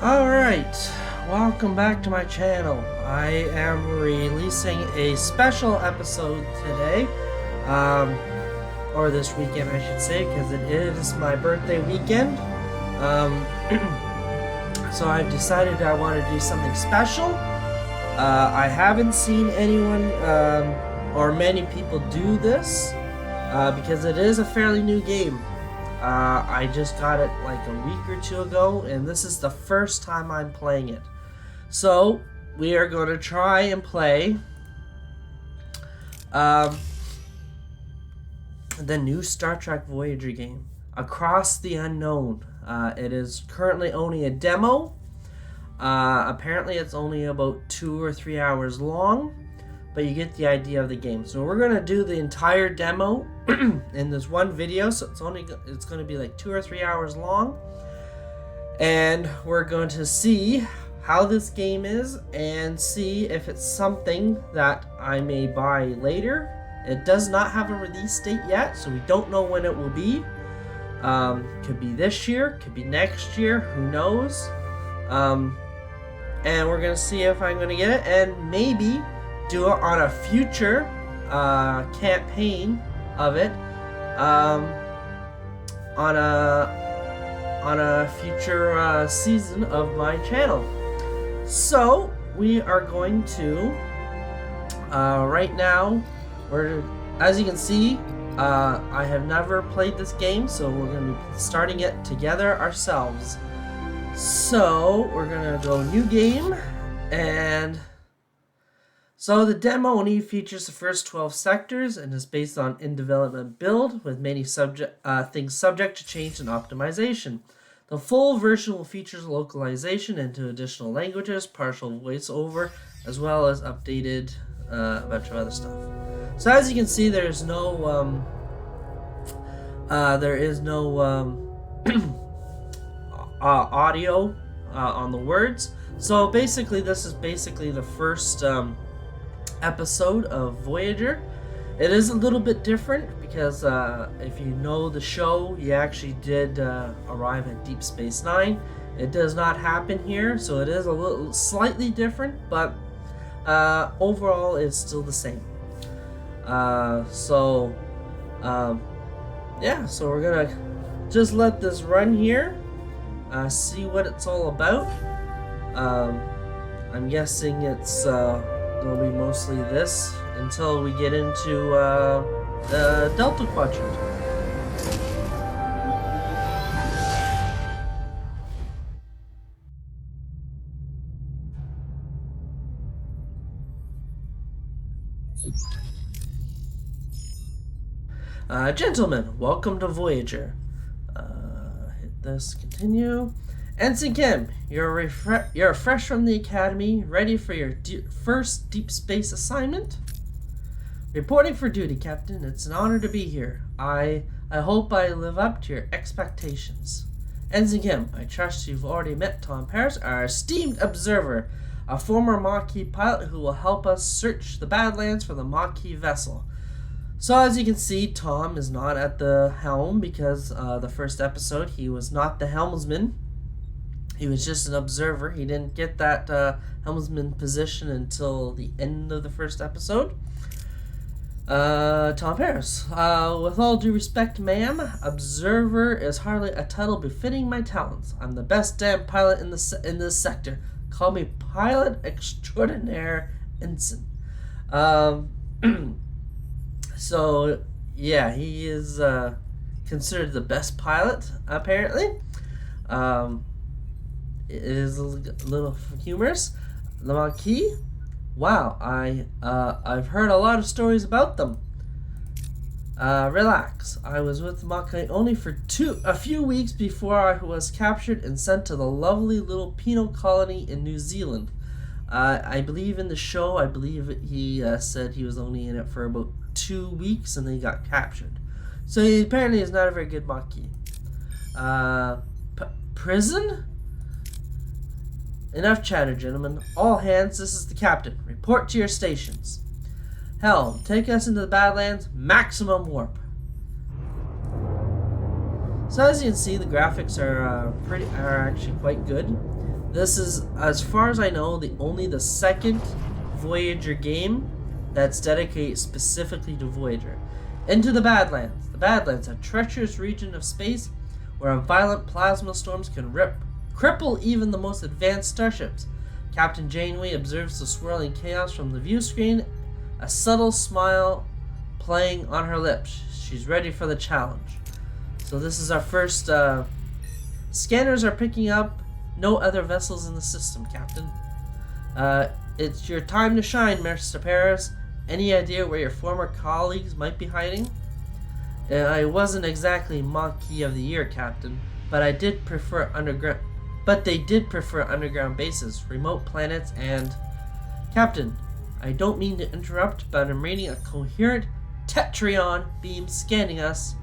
Alright, welcome back to my channel. I am releasing a special episode today, or this weekend I should say, because it is my birthday weekend. So I've decided I want to do something special. I haven't seen anyone, or many people do this, because it is a fairly new game. I just got it like a week or two ago, and this is the first time I'm playing it. So, we are going to try and play the new Star Trek Voyager game, Across the Unknown. It is currently only a demo. Apparently it's only about 2 or 3 hours long, but you get the idea of the game. So we're going to do the entire demo in this one video, so it's going to be like 2 or 3 hours long, and we're going to see how this game is and see if it's something that I may buy later. It does not have a release date yet, so we don't know when it will be. Could be this year, could be next year, who knows. And we're gonna see if I'm gonna get it, and maybe do it on a future campaign of it, on a future season of my channel. So we are going to right now, as you can see, I have never played this game, so we're going to be starting it together ourselves. So we're going to go new game, and so the demo only features the first 12 sectors and is based on in-development build with many things subject to change and optimization. The full version will feature localization into additional languages, partial voiceover, as well as updated a bunch of other stuff. So as you can see, there is no audio on the words. So basically, this is basically the first episode of Voyager. It is a little bit different because if you know the show, he actually did arrive at Deep Space Nine. It does not happen here, so it is a little slightly different, but overall it's still the same. Yeah, so we're gonna just let this run here, see what it's all about. I'm guessing it's gonna be mostly this until we get into the Delta Quadrant. Gentlemen, welcome to Voyager. Hit this, continue. Ensign Kim, you're fresh from the academy, ready for your first deep space assignment? Reporting for duty, Captain. It's an honor to be here. I hope I live up to your expectations. Ensign Kim, I trust you've already met Tom Paris, our esteemed observer, a former Maquis pilot who will help us search the Badlands for the Maquis vessel. So as you can see, Tom is not at the helm because the first episode he was not the helmsman. He was just an observer. He didn't get that helmsman position until the end of the first episode. Tom Paris. With all due respect, ma'am, observer is hardly a title befitting my talents. I'm the best damn pilot in this sector. Call me pilot extraordinaire ensign. So yeah, he is considered the best pilot apparently. It is a little humorous. The Maquis. Wow, I've heard a lot of stories about them. Relax. I was with the Maquis only for a few weeks before I was captured and sent to the lovely little penal colony in New Zealand. I believe in the show, I believe he said he was only in it for about 2 weeks and then he got captured. So he apparently is not a very good Maquis. Prison? Enough chatter, gentlemen. All hands, this is the captain. Report to your stations. Helm, take us into the Badlands. Maximum warp. So as you can see, the graphics are actually quite good. This is, as far as I know, only the second Voyager game that's dedicated specifically to Voyager. Into the Badlands. The Badlands, a treacherous region of space where violent plasma storms can cripple even the most advanced starships. Captain Janeway observes the swirling chaos from the view screen, a subtle smile playing on her lips. She's ready for the challenge. So this is our first. Scanners are picking up no other vessels in the system, Captain. It's your time to shine, Mr. Paris. Any idea where your former colleagues might be hiding? I wasn't exactly Monkey of the Year, Captain, but they did prefer underground bases, remote planets, and... Captain, I don't mean to interrupt, but I'm reading a coherent Tetrion beam scanning us,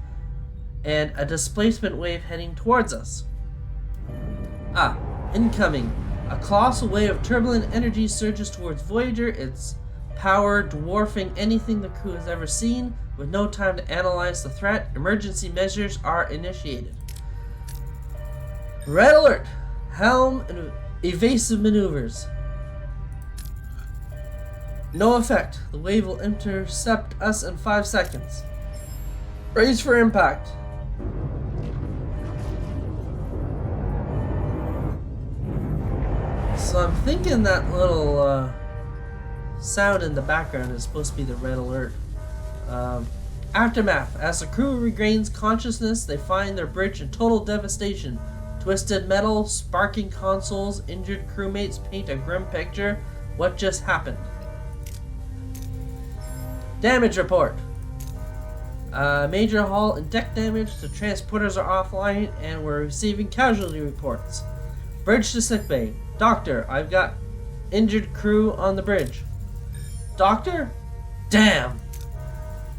and a displacement wave heading towards us. Ah, incoming. A colossal wave of turbulent energy surges towards Voyager, its power dwarfing anything the crew has ever seen. With no time to analyze the threat, emergency measures are initiated. Red alert! Helm and evasive maneuvers. No effect. The wave will intercept us in 5 seconds. Brace for impact. So I'm thinking that little sound in the background is supposed to be the red alert. Aftermath. As the crew regains consciousness, they find their bridge in total devastation. Twisted metal, sparking consoles, injured crewmates paint a grim picture. What just happened? Damage report. Major hull and deck damage. The transporters are offline and we're receiving casualty reports. Bridge to sickbay. Doctor, I've got injured crew on the bridge. Doctor? Damn!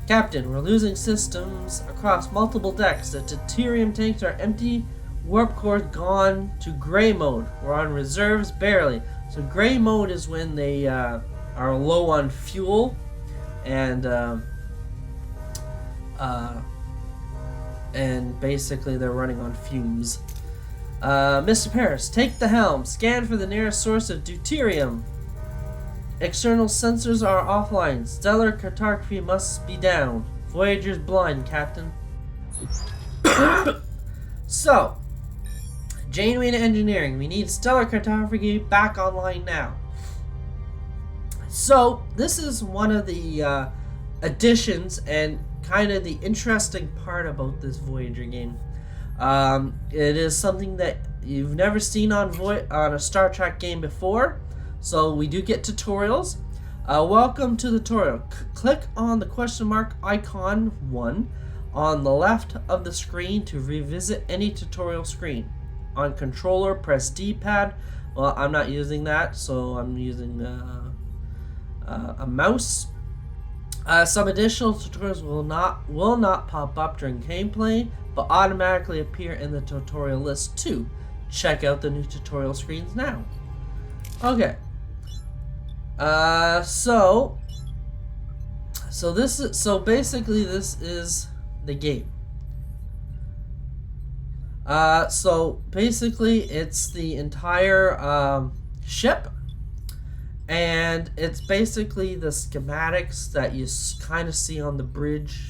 Captain, we're losing systems across multiple decks. The deuterium tanks are empty. Warp core gone to gray mode. We're on reserves barely. So gray mode is when they are low on fuel and basically they're running on fumes. Mr. Paris, take the helm. Scan for the nearest source of deuterium. External sensors are offline. Stellar cartography must be down. Voyager's blind, Captain. So, Janeway and engineering. We need stellar cartography back online now. So, this is one of the additions and kind of the interesting part about this Voyager game. It is something that you've never seen on a Star Trek game before. So we do get tutorials. Welcome to the tutorial. Click on the question mark icon 1 on the left of the screen to revisit any tutorial screen. On controller, press D-pad. Well, I'm not using that, so I'm using a mouse. Some additional tutorials will not pop up during gameplay, but automatically appear in the tutorial list too. Check out the new tutorial screens now. Okay. So basically this is the game. So basically it's the entire ship, and it's basically the schematics that you kind of see on the bridge,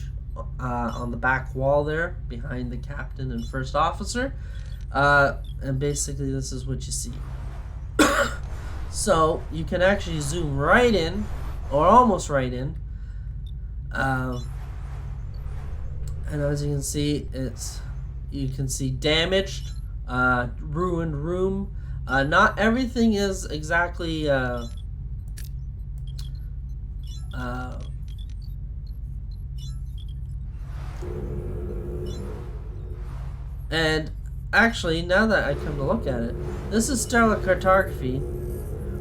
on the back wall there behind the captain and first officer, and basically this is what you see. So you can actually zoom right in, or almost right in, and as you can see, you can see damaged, ruined room. Not everything is exactly and actually, now that I come to look at it, this is stellar cartography,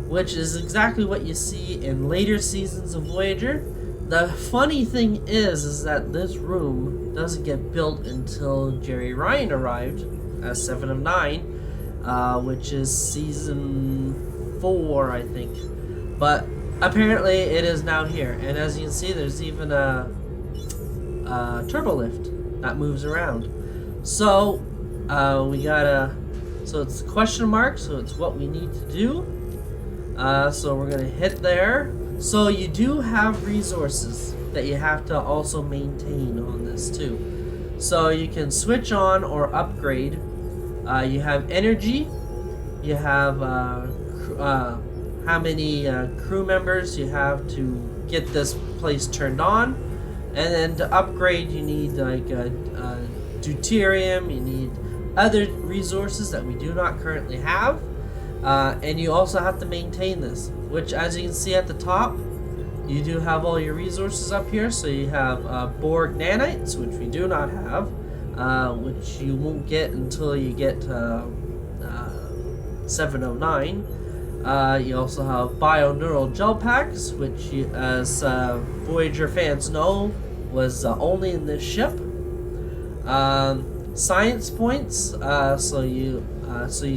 which is exactly what you see in later seasons of Voyager. The funny thing is that this room doesn't get built until Jerry Ryan arrived as 7 of 9, which is season 4, I think. But apparently it is now here, and as you can see, there's even a turbo lift that moves around. So we gotta So it's a question mark, so it's what we need to do. So we're gonna hit there. So you do have resources that you have to also maintain on this too. So you can switch on or upgrade. You have energy. You have how many crew members you have to get this place turned on, and then to upgrade you need like deuterium. You need other resources that we do not currently have. And you also have to maintain this, which, as you can see at the top, you do have all your resources up here. So you have Borg nanites, which we do not have, which you won't get until you get 709. You also have bioneural gel packs, which, as Voyager fans know, was only in this ship. Science points, so you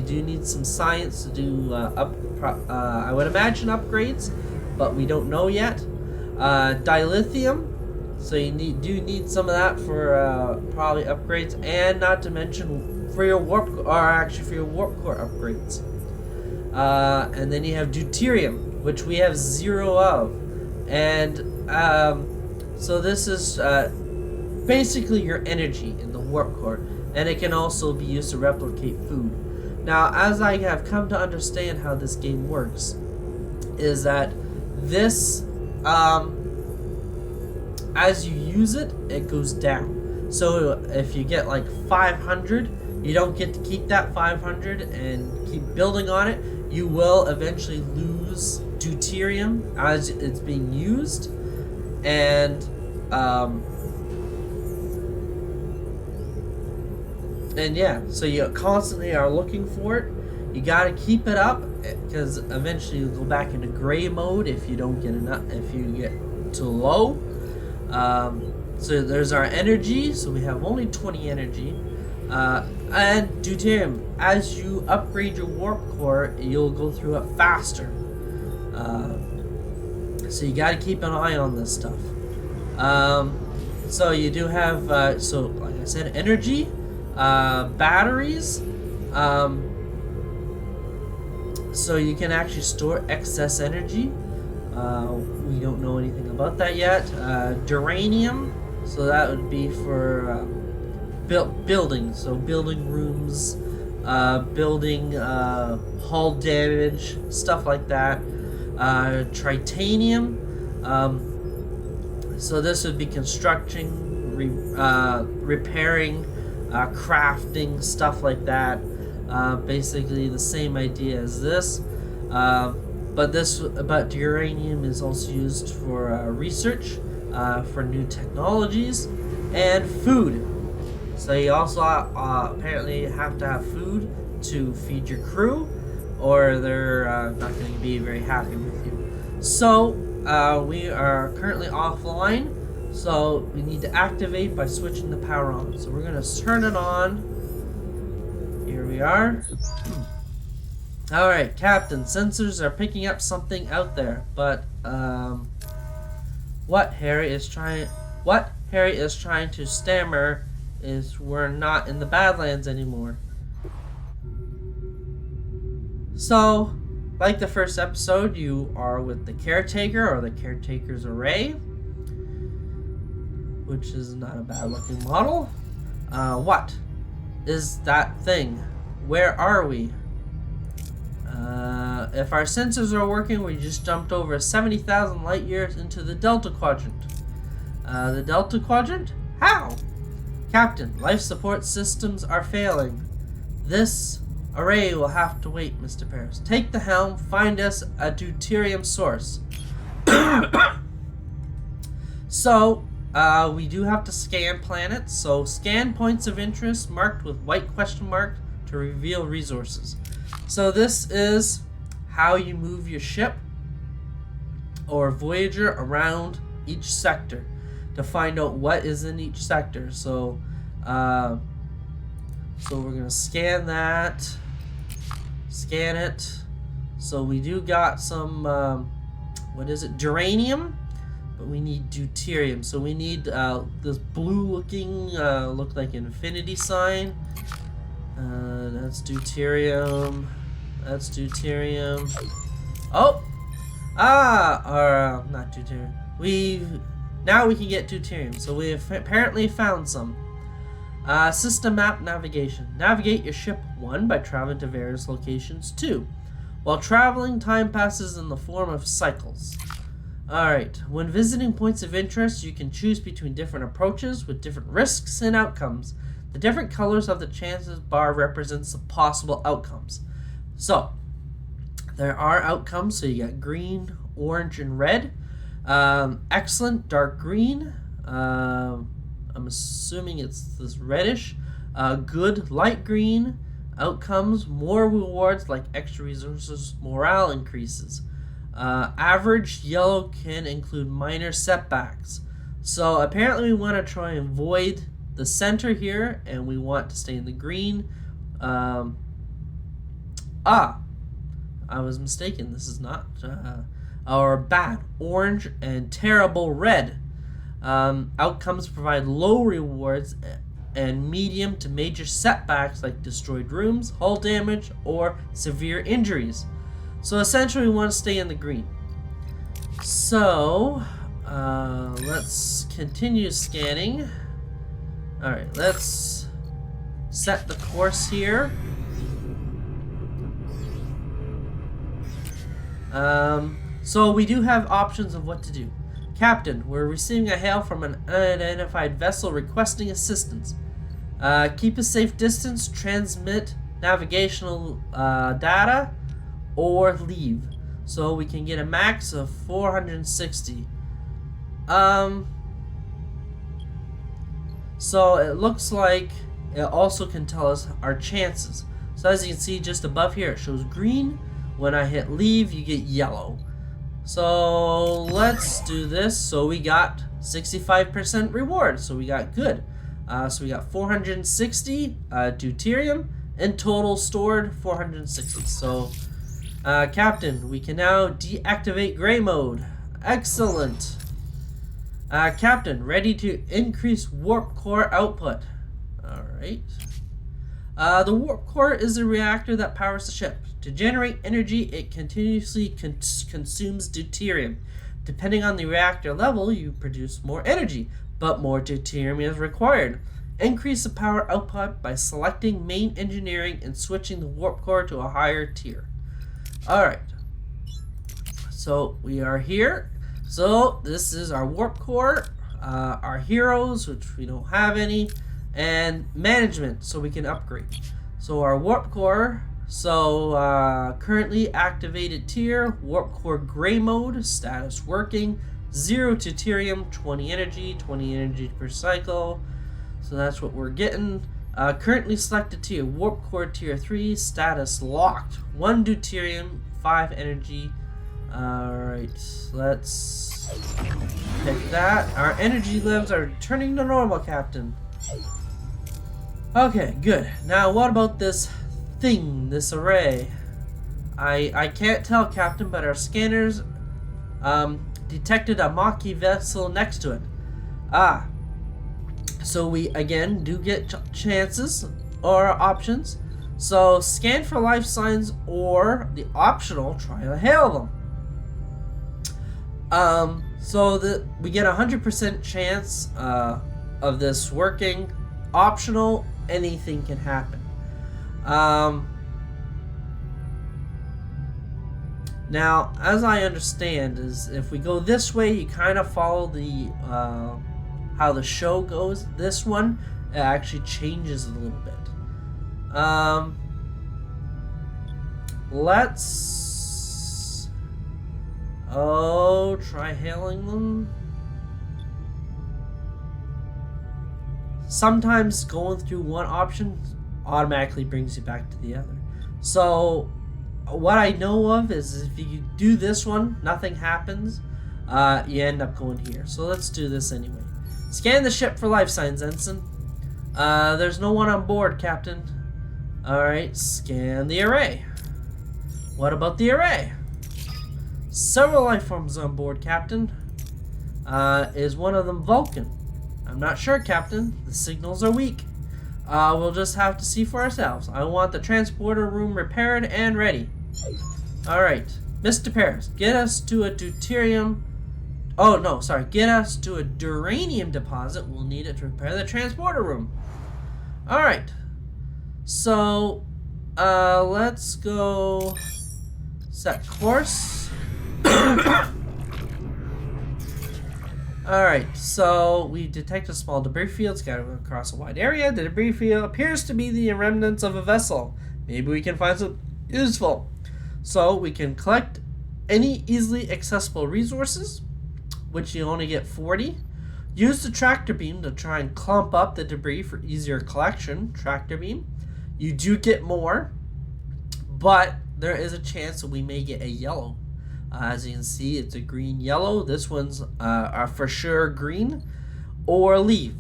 do need some science to do I would imagine upgrades, but we don't know yet. Dilithium, so you do need some of that for probably upgrades, and not to mention for your warp core upgrades. And then you have deuterium, which we have 0 of, and so this is basically your energy in the warp core, and it can also be used to replicate food. Now, as I have come to understand how this game works, is that this, as you use it, it goes down. So if you get like 500, you don't get to keep that 500 and keep building on it. You will eventually lose deuterium as it's being used, and yeah, so you constantly are looking for it. You gotta keep it up, because eventually you'll go back into gray mode if you don't get enough, if you get too low. So there's our energy, so we have only 20 energy. And deuterium, as you upgrade your warp core, you'll go through it faster. So you gotta keep an eye on this stuff. So you do have, so like I said, energy. Batteries, so you can actually store excess energy. We don't know anything about that yet. Duranium, so that would be for building, so building rooms, building hull damage, stuff like that. Tritanium, so this would be constructing, repairing, crafting, stuff like that. Basically the same idea as this, but uranium is also used for research, for new technologies, and food. So you also apparently have to have food to feed your crew, or they're not going to be very happy with you. So we are currently offline. So we need to activate by switching the power on. So we're going to turn it on. Here we are. Alright, Captain, sensors are picking up something out there. But, what Harry is trying to stammer is we're not in the Badlands anymore. So, like the first episode, you are with the Caretaker, or the Caretaker's Array, which is not a bad looking model. What is that thing? Where are we? If our sensors are working, we just jumped over 70,000 light years into the Delta Quadrant. The Delta Quadrant? How? Captain, life support systems are failing. This array will have to wait, Mr. Paris. Take the helm, find us a deuterium source. So, we do have to scan planets, so scan points of interest marked with white question mark to reveal resources. So this is how you move your ship or Voyager around each sector to find out what is in each sector. So, so we're gonna scan that, scan it. So we do got some, what is it, duranium? But we need deuterium, so we need this blue looking, look like infinity sign. That's deuterium. That's deuterium. Oh! Not deuterium. Now we can get deuterium. So we have apparently found some. System map navigation. Navigate your ship 1 by traveling to various locations 2. While traveling, time passes in the form of cycles. Alright, when visiting points of interest, you can choose between different approaches with different risks and outcomes. The different colors of the chances bar represents the possible outcomes. So, there are outcomes, so you got green, orange, and red. Excellent, dark green. I'm assuming it's this reddish. Good, light green. Outcomes, more rewards like extra resources, morale increases. Average, yellow can include minor setbacks. So apparently we want to try and avoid the center here, and we want to stay in the green. I was mistaken. This is not our bad. Orange and terrible red. Outcomes provide low rewards and medium to major setbacks like destroyed rooms, hull damage, or severe injuries. So essentially we want to stay in the green. So let's continue scanning. Alright, let's set the course here. So we do have options of what to do. Captain, we're receiving a hail from an unidentified vessel requesting assistance. Keep a safe distance, transmit navigational data, or leave. So we can get a max of 460. So it looks like it also can tell us our chances. So as you can see just above here, it shows green. When I hit leave, you get yellow. So let's do this. So we got 65% reward. So we got good. So we got 460 deuterium, and total stored 460. So Captain, we can now deactivate gray mode. Excellent. Captain, ready to increase warp core output. Alright. The warp core is a reactor that powers the ship. To generate energy, it continuously consumes deuterium. Depending on the reactor level, you produce more energy, but more deuterium is required. Increase the power output by selecting main engineering and switching the warp core to a higher tier. Alright. So we are here. So this is our warp core, our heroes, which we don't have any, and management, so we can upgrade. So our warp core, currently activated tier, warp core gray mode, status working, 0 deuterium, 20 energy per cycle. So that's what we're getting. Currently selected tier, warp core tier 3, status locked, 1 deuterium, 5 energy. Alright, let's pick that. Our energy levels are returning to normal, Captain. Okay, good. Now what about this thing, this array? I can't tell, Captain, but our scanners detected a Maquis vessel next to it. So we again do get chances or options. So scan for life signs, or the optional, try to hail them. So that we get 100% chance of this working. Optional, anything can happen. Now, as I understand, is if we go this way, you kind of follow the how the show goes. This one, it actually changes a little bit. Let's try hailing them. Sometimes going through one option automatically brings you back to the other. So what I know of is if you do this one, nothing happens. You end up going here. So let's do this anyway. Scan the ship for life signs, Ensign. There's no one on board, Captain. Alright, scan the array. What about the array? Several life forms on board, Captain. Is one of them Vulcan? I'm not sure, Captain. The signals are weak. We'll just have to see for ourselves. I want the transporter room repaired and ready. Alright. Mr. Paris, get us to a deuterium... Oh, no, sorry. Get us to a duranium deposit. We'll need it to repair the transporter room. Alright. So, let's go... Set course. Alright, so we detect a small debris field scattered across a wide area. The debris field appears to be the remnants of a vessel. Maybe we can find something useful. So we can collect any easily accessible resources, which you only get 40. Use the tractor beam to try and clump up the debris for easier collection. Tractor beam. You do get more, but there is a chance that we may get a yellow. As you can see, it's a green-yellow. This one's for sure green or leave.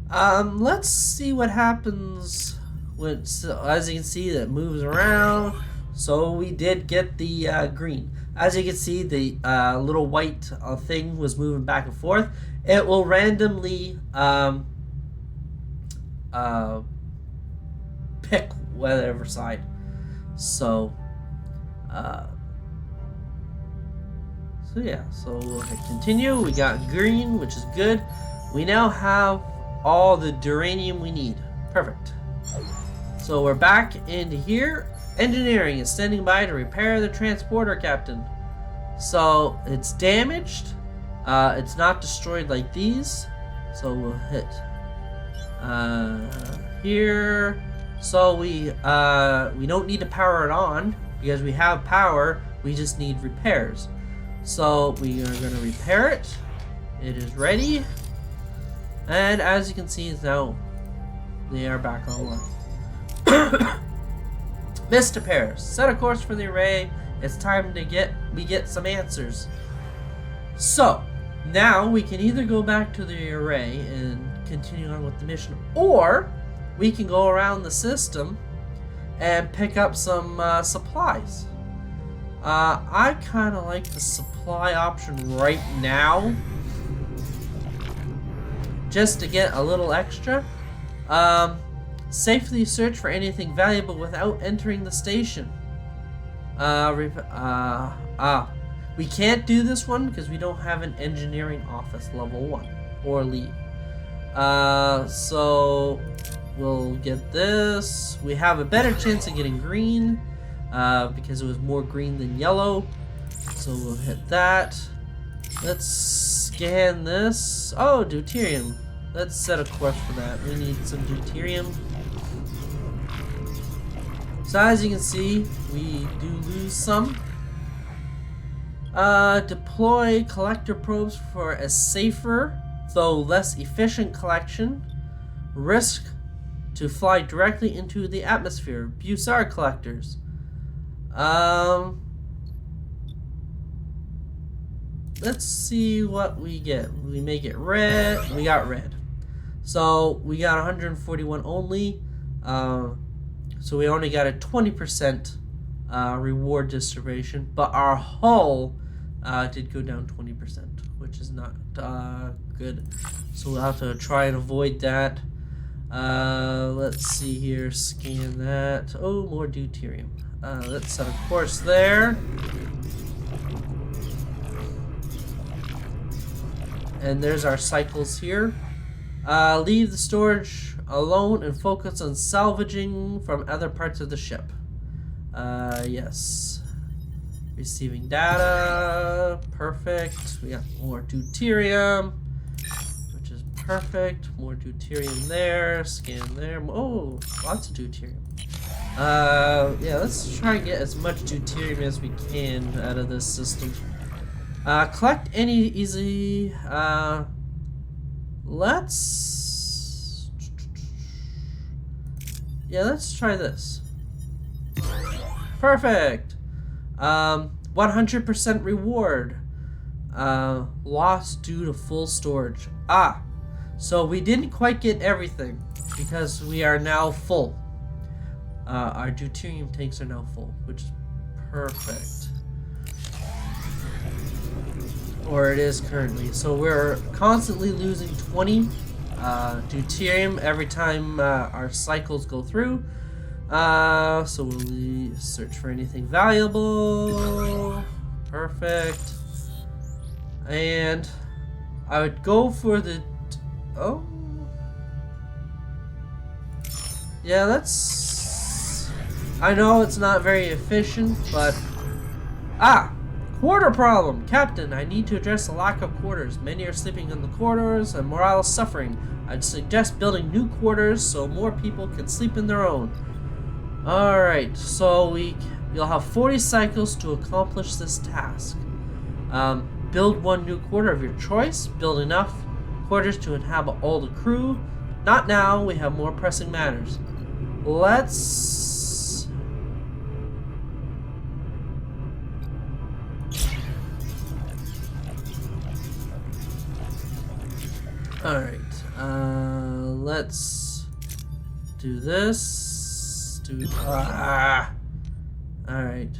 Let's see what happens when, so as you can see, that moves around. So we did get the green. As you can see, the little white thing was moving back and forth. It will randomly pick whatever side. So yeah, so we'll hit continue. We got green, which is good. We now have all the duranium we need. Perfect. So we're back into here. Engineering is standing by to repair the transporter, Captain. So it's damaged. It's not destroyed like these. So we'll hit here. So we don't need to power it on because we have power. We just need repairs. So we are going to repair it. It is ready. And as you can see now, they are back online. Mr. Paris, set a course for the array. It's time to get some answers. So now we can either go back to the array and continue on with the mission, or we can go around the system and pick up some supplies. I kind of like the supply option right now, just to get a little extra. Safely search for anything valuable without entering the station. We can't do this one because we don't have an engineering office level 1 or leave. So we'll get this. We have a better chance of getting green because it was more green than yellow. So we'll hit that. Let's scan this. Oh, deuterium. Let's set a course for that. We need some deuterium. So as you can see, we do lose some. Deploy collector probes for a safer, though less efficient collection. Risk to fly directly into the atmosphere. Bussard collectors. Let's see what we get. We may get red. We got red. So we got 141 only. So we only got a 20% reward distribution, but our hull did go down 20%, which is not good. So we'll have to try and avoid that. Let's see here. Scan that. Oh, more deuterium. Let's set a course there. And there's our cycles here. Leave the storage alone and focus on salvaging from other parts of the ship. Yes. Receiving data. Perfect. We got more deuterium, which is perfect. More deuterium there. Scan there. Oh, lots of deuterium. Yeah, let's try and get as much deuterium as we can out of this system. Collect any easy. Let's try this. Perfect. 100% reward. Lost due to full storage. So we didn't quite get everything because we are now full. Our deuterium tanks are now full, which is perfect. Or it is currently. So we're constantly losing 20 deuterium every time our cycles go through. So we'll search for anything valuable. Perfect. And I would go for the... Oh. Yeah, that's... I know it's not very efficient, but... Ah! Quarter problem! Captain, I need to address the lack of quarters. Many are sleeping in the corridors and morale is suffering. I'd suggest building new quarters so more people can sleep in their own. Alright, so you'll have 40 cycles to accomplish this task. Build one new quarter of your choice. Build enough quarters to inhabit all the crew. Not now, we have more pressing matters. Let's... Alright, let's do this. Alright.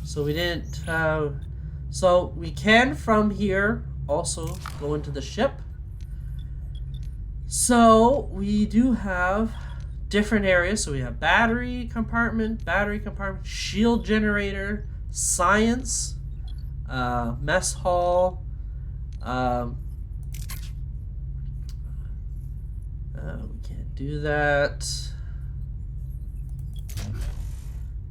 So we didn't have... So we can from here also go into the ship. So we do have different areas. So we have battery compartment, shield generator, science, mess hall, we can't do that.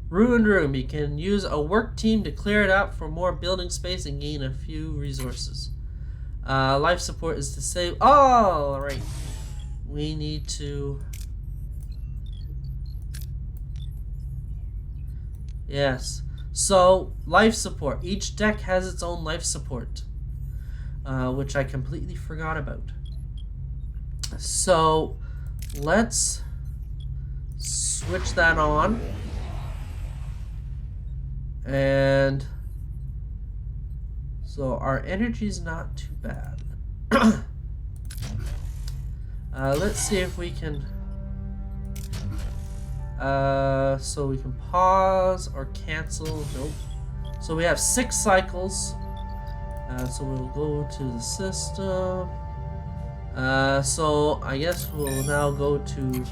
Ruined room. You can use a work team to clear it up for more building space and gain a few resources. Life support is to save. Oh, all right. We need to. Yes. So life support. Each deck has its own life support, which I completely forgot about. So let's switch that on. And so our energy's not too bad. Let's see if we can so we can pause or cancel. Nope. So we have 6 cycles. So we'll go to the system. So I guess we'll now go to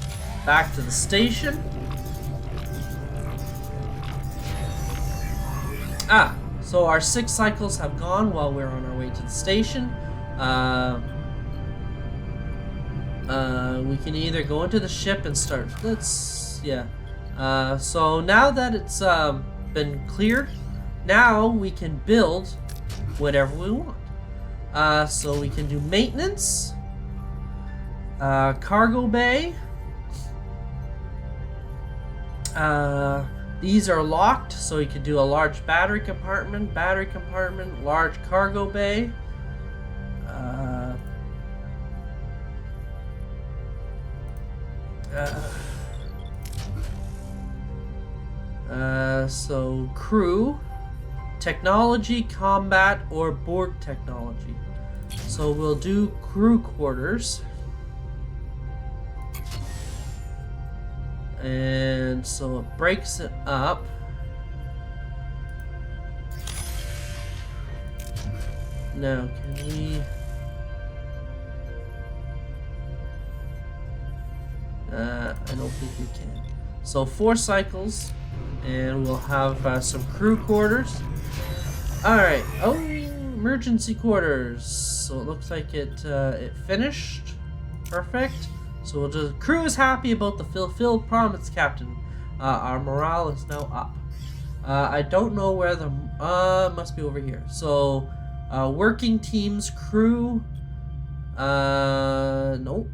back to the station. So our 6 cycles have gone while we're on our way to the station. We can either go into the ship and start. So now that it's been cleared, now we can build whatever we want. So we can do maintenance, cargo bay. These are locked, so you can do a large battery compartment, large cargo bay. So crew, technology, combat, or Borg technology. So we'll do crew quarters. And so it breaks it up. Now, can we... I don't think we can. So 4 cycles, and we'll have some crew quarters. Alright, oh, emergency quarters. So it looks like it finished. Perfect. So we'll just, crew is happy about the fulfilled promise, Captain. Our morale is now up. I don't know where the, must be over here. So, working teams, crew, nope.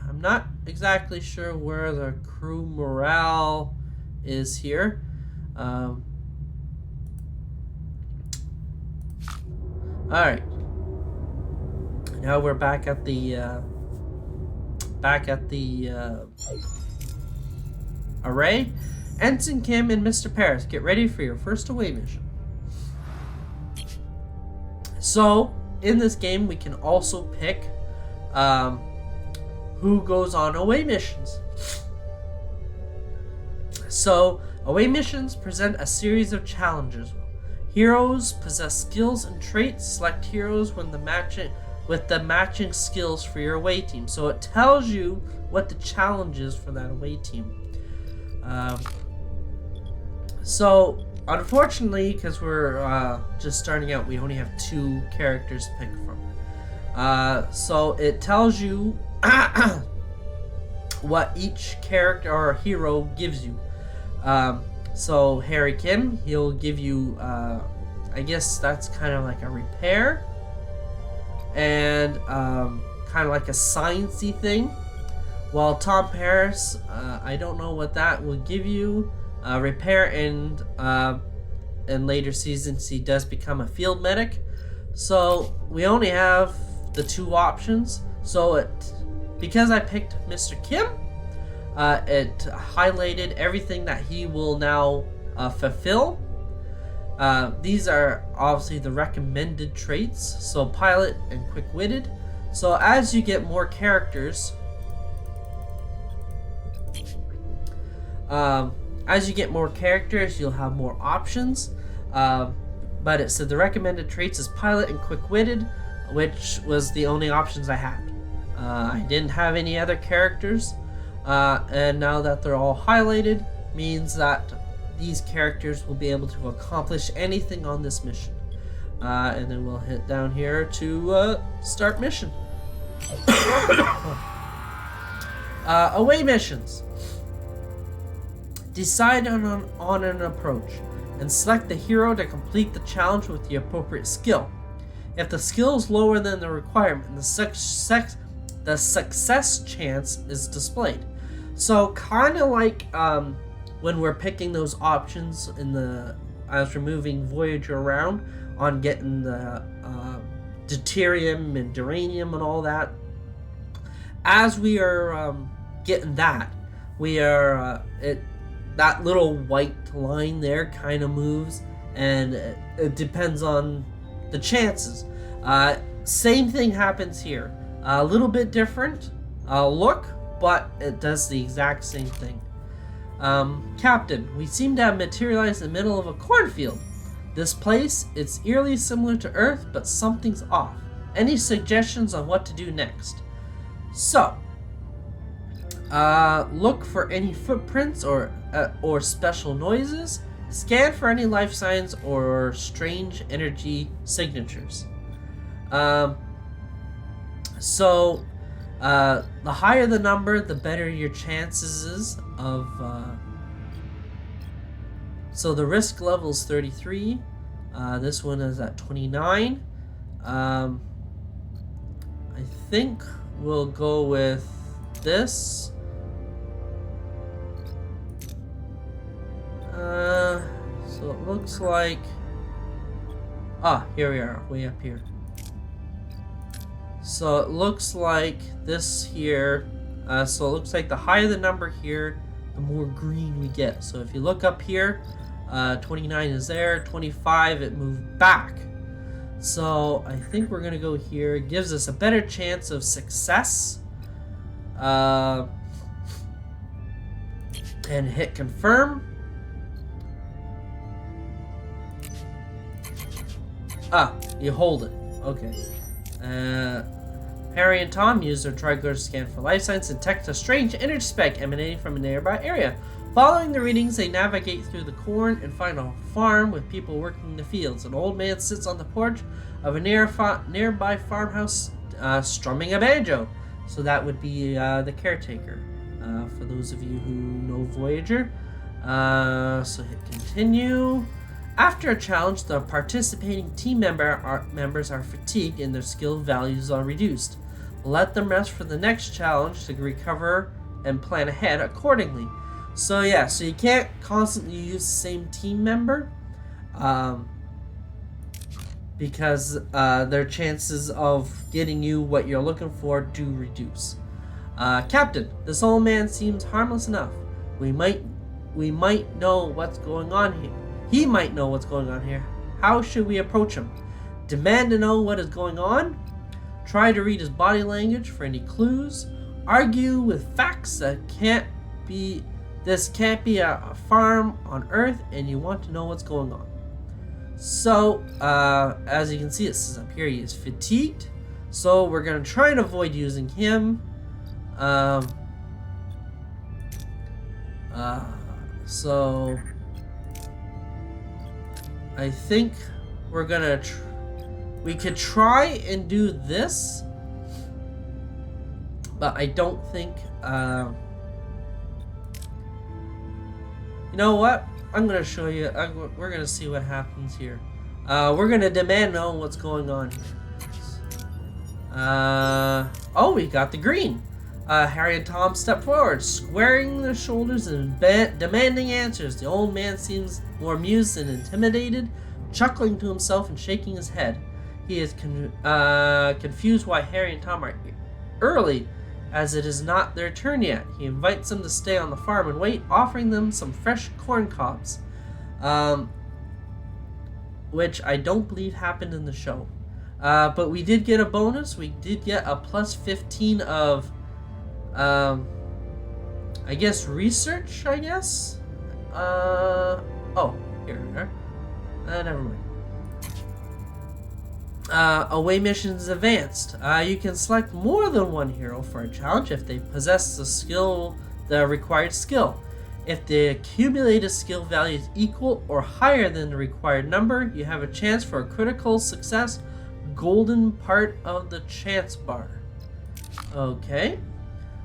I'm not exactly sure where the crew morale is here. Alright. Now we're back at the, array. Ensign Kim and Mr. Paris, get ready for your first away mission. So, in this game, we can also pick who goes on away missions. So, away missions present a series of challenges. Heroes possess skills and traits. Select heroes when the with the matching skills for your away team. So it tells you what the challenge is for that away team. So unfortunately, because we're just starting out, we only have 2 characters to pick from. So it tells you what each character or hero gives you. So Harry Kim, he'll give you, I guess that's kind of like a repair and kind of like a sciencey thing. While Tom Paris, I don't know what that will give you. Repair and in later seasons he does become a field medic. So we only have the 2 options. So because I picked Mr. Kim, it highlighted everything that he will now fulfill. These are obviously the recommended traits, so pilot and quick-witted. So as you get more characters, you'll have more options. But it said the recommended traits is pilot and quick-witted, which was the only options I had. I didn't have any other characters, and now that they're all highlighted means that these characters will be able to accomplish anything on this mission. And then we'll hit down here to start mission. Away missions. Decide on an approach and select the hero to complete the challenge with the appropriate skill. If the skill is lower than the requirement, the success chance is displayed. So kind of like when we're picking those options as we're moving Voyager around on getting the deuterium and duranium and all that. As we are getting that, we are that little white line there kind of moves, and it depends on the chances. Same thing happens here. A little bit different look, but it does the exact same thing. Captain, we seem to have materialized in the middle of a cornfield. This place, it's eerily similar to Earth, but something's off. Any suggestions on what to do next? So, look for any footprints or special noises. Scan for any life signs or strange energy signatures. So, the higher the number, the better your chances is of. So the risk level is 33. This one is at 29. I think we'll go with this. So it looks like. Here we are, way up here. So it looks like this here. So it looks like the higher the number here, the more green we get. So if you look up here, 29 is there, 25 it moved back. So I think we're gonna go here. It gives us a better chance of success. And hit confirm. You hold it. Okay. Harry and Tom use their tricorder to scan for life signs and detect a strange energy spec emanating from a nearby area. Following the readings, they navigate through the corn and find a farm with people working the fields. An old man sits on the porch of a nearby farmhouse strumming a banjo. So that would be the caretaker, for those of you who know Voyager. So hit continue. After a challenge, the participating team members are fatigued and their skill values are reduced. Let them rest for the next challenge to recover and plan ahead accordingly. So yeah, so you can't constantly use the same team member, because their chances of getting you what you're looking for do reduce. Captain, this old man seems harmless enough. We might know what's going on here. He might know what's going on here. How should we approach him? Demand to know what is going on? Try to read his body language for any clues? Argue with facts that this can't be a farm on Earth, and you want to know what's going on. So, as you can see, it says up here he is fatigued. So we're going to try and avoid using him. So I think we're gonna we could try and do this, but I don't think you know what, I'm gonna show you. We're gonna see what happens here. We're gonna demand know what's going on here. Oh, we got the green. Harry and Tom step forward, squaring their shoulders and demanding answers. The old man seems more amused than intimidated, chuckling to himself and shaking his head. He is confused why Harry and Tom are early, as it is not their turn yet. He invites them to stay on the farm and wait, offering them some fresh corn cobs, which I don't believe happened in the show. But we did get a bonus. We did get a plus 15 of I guess research, I guess? Oh, here. Never mind. Away missions advanced. You can select more than one hero for a challenge if they possess the required skill. If the accumulated skill value is equal or higher than the required number, you have a chance for a critical success, golden part of the chance bar. Okay.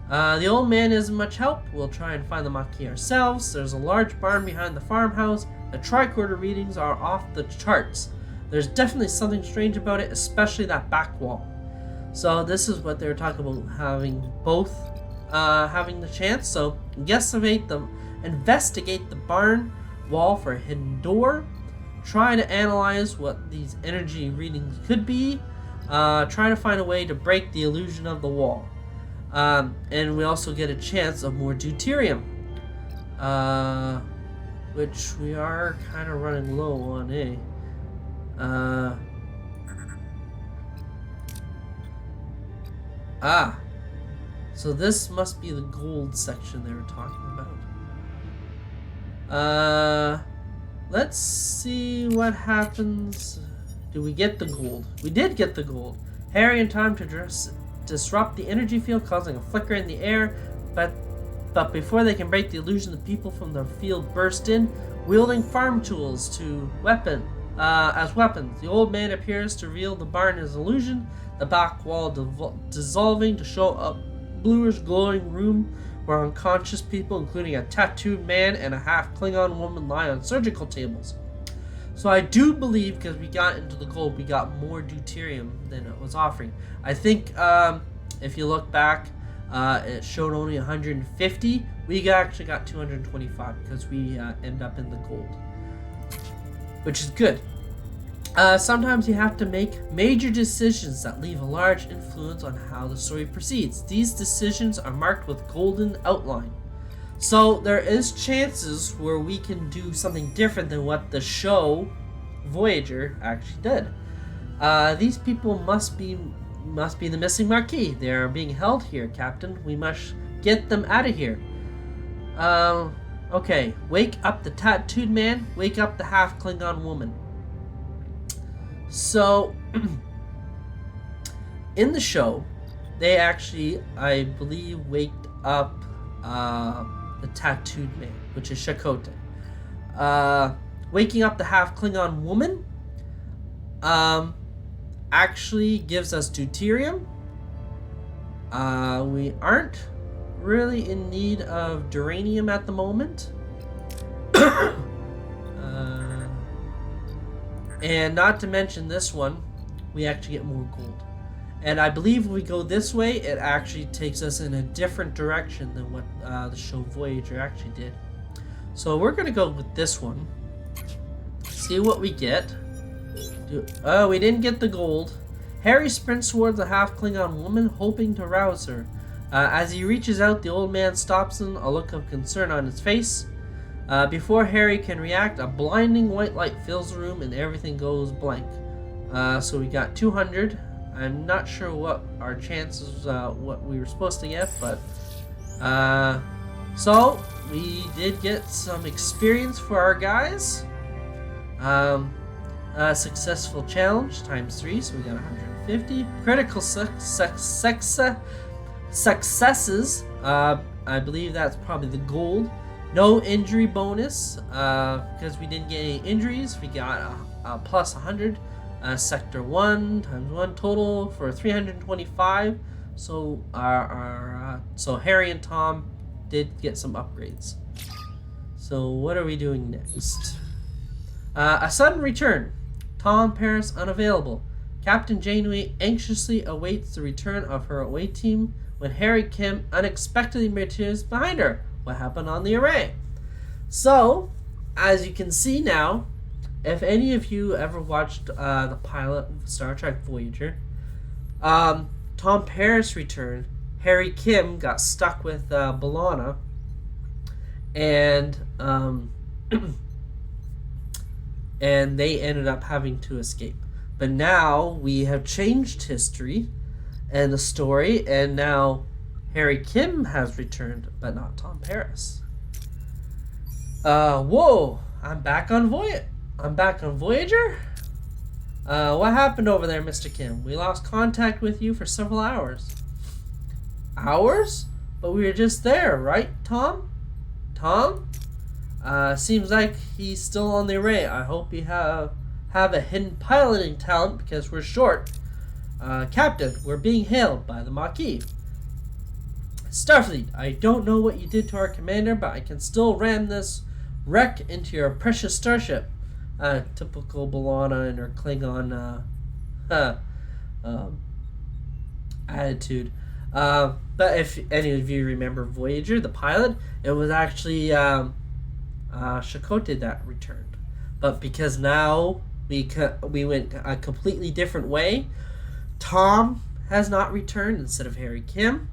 The old man isn't much help. We'll try and find the Maquis ourselves. There's a large barn behind the farmhouse. The tricorder readings are off the charts. There's definitely something strange about it, especially that back wall. So this is what they were talking about, having both having the chance. So investigate the barn wall for a hidden door. Try to analyze what these energy readings could be. Try to find a way to break the illusion of the wall. And we also get a chance of more deuterium, which we are kind of running low on, eh? So this must be the gold section they were talking about. Let's see what happens. Do we get the gold? We did get the gold. Harry and Tom to disrupt the energy field, causing a flicker in the air, but before they can break the illusion, the people from the field burst in, wielding farm tools as weapons. The old man appears to reveal the barn as illusion, the back wall dissolving to show a bluish glowing room where unconscious people, including a tattooed man and a half Klingon woman, lie on surgical tables. So I do believe, because we got into the gold, we got more deuterium than it was offering. I think if you look back, it showed only 150. We actually got 225 because we end up in the gold, which is good. Sometimes you have to make major decisions that leave a large influence on how the story proceeds. These decisions are marked with golden outline. So there is chances where we can do something different than what the show Voyager actually did. These people must be the missing Maquis. They are being held here, Captain. We must get them out of here. Okay. Wake up the tattooed man. Wake up the half Klingon woman. So, in the show, they actually, I believe, waked up the tattooed man, which is Chakotay. Waking up the half Klingon woman actually gives us deuterium. We aren't really in need of duranium at the moment. And not to mention this one, we actually get more gold. And I believe if we go this way, it actually takes us in a different direction than what the show Voyager actually did. So we're going to go with this one. See what we get. Oh, we didn't get the gold. Harry sprints towards the half Klingon woman, hoping to rouse her. As he reaches out, the old man stops him, a look of concern on his face. Before Harry can react, a blinding white light fills the room and everything goes blank. So we got 200. I'm not sure what our chances, what we were supposed to get, but so we did get some experience for our guys. Successful challenge times 3, so we got 150. Critical successes. I believe that's probably the gold. No injury bonus because we didn't get any injuries. We got a plus 100. Sector 1 times 1 total for 325. So so Harry and Tom did get some upgrades. So what are we doing next? A sudden return. Tom Paris unavailable. Captain Janeway anxiously awaits the return of her away team when Harry Kim unexpectedly returns behind her. What happened on the array? So, as you can see now, if any of you ever watched the pilot of Star Trek Voyager, Tom Paris returned. Harry Kim got stuck with B'Elanna, and and they ended up having to escape. But now we have changed history and the story, and now Harry Kim has returned, but not Tom Paris. Whoa! I'm back on Voyager. What happened over there, Mr. Kim? We lost contact with you for several hours. Hours? But we were just there, right, Tom? Tom? Seems like he's still on the array. I hope you have a hidden piloting talent because we're short. Captain, we're being hailed by the Maquis. Starfleet, I don't know what you did to our commander, but I can still ram this wreck into your precious starship. Typical B'Elanna and her Klingon attitude. But if any of you remember Voyager, the pilot, it was actually Chakotay that returned. But because now we went a completely different way, Tom has not returned instead of Harry Kim.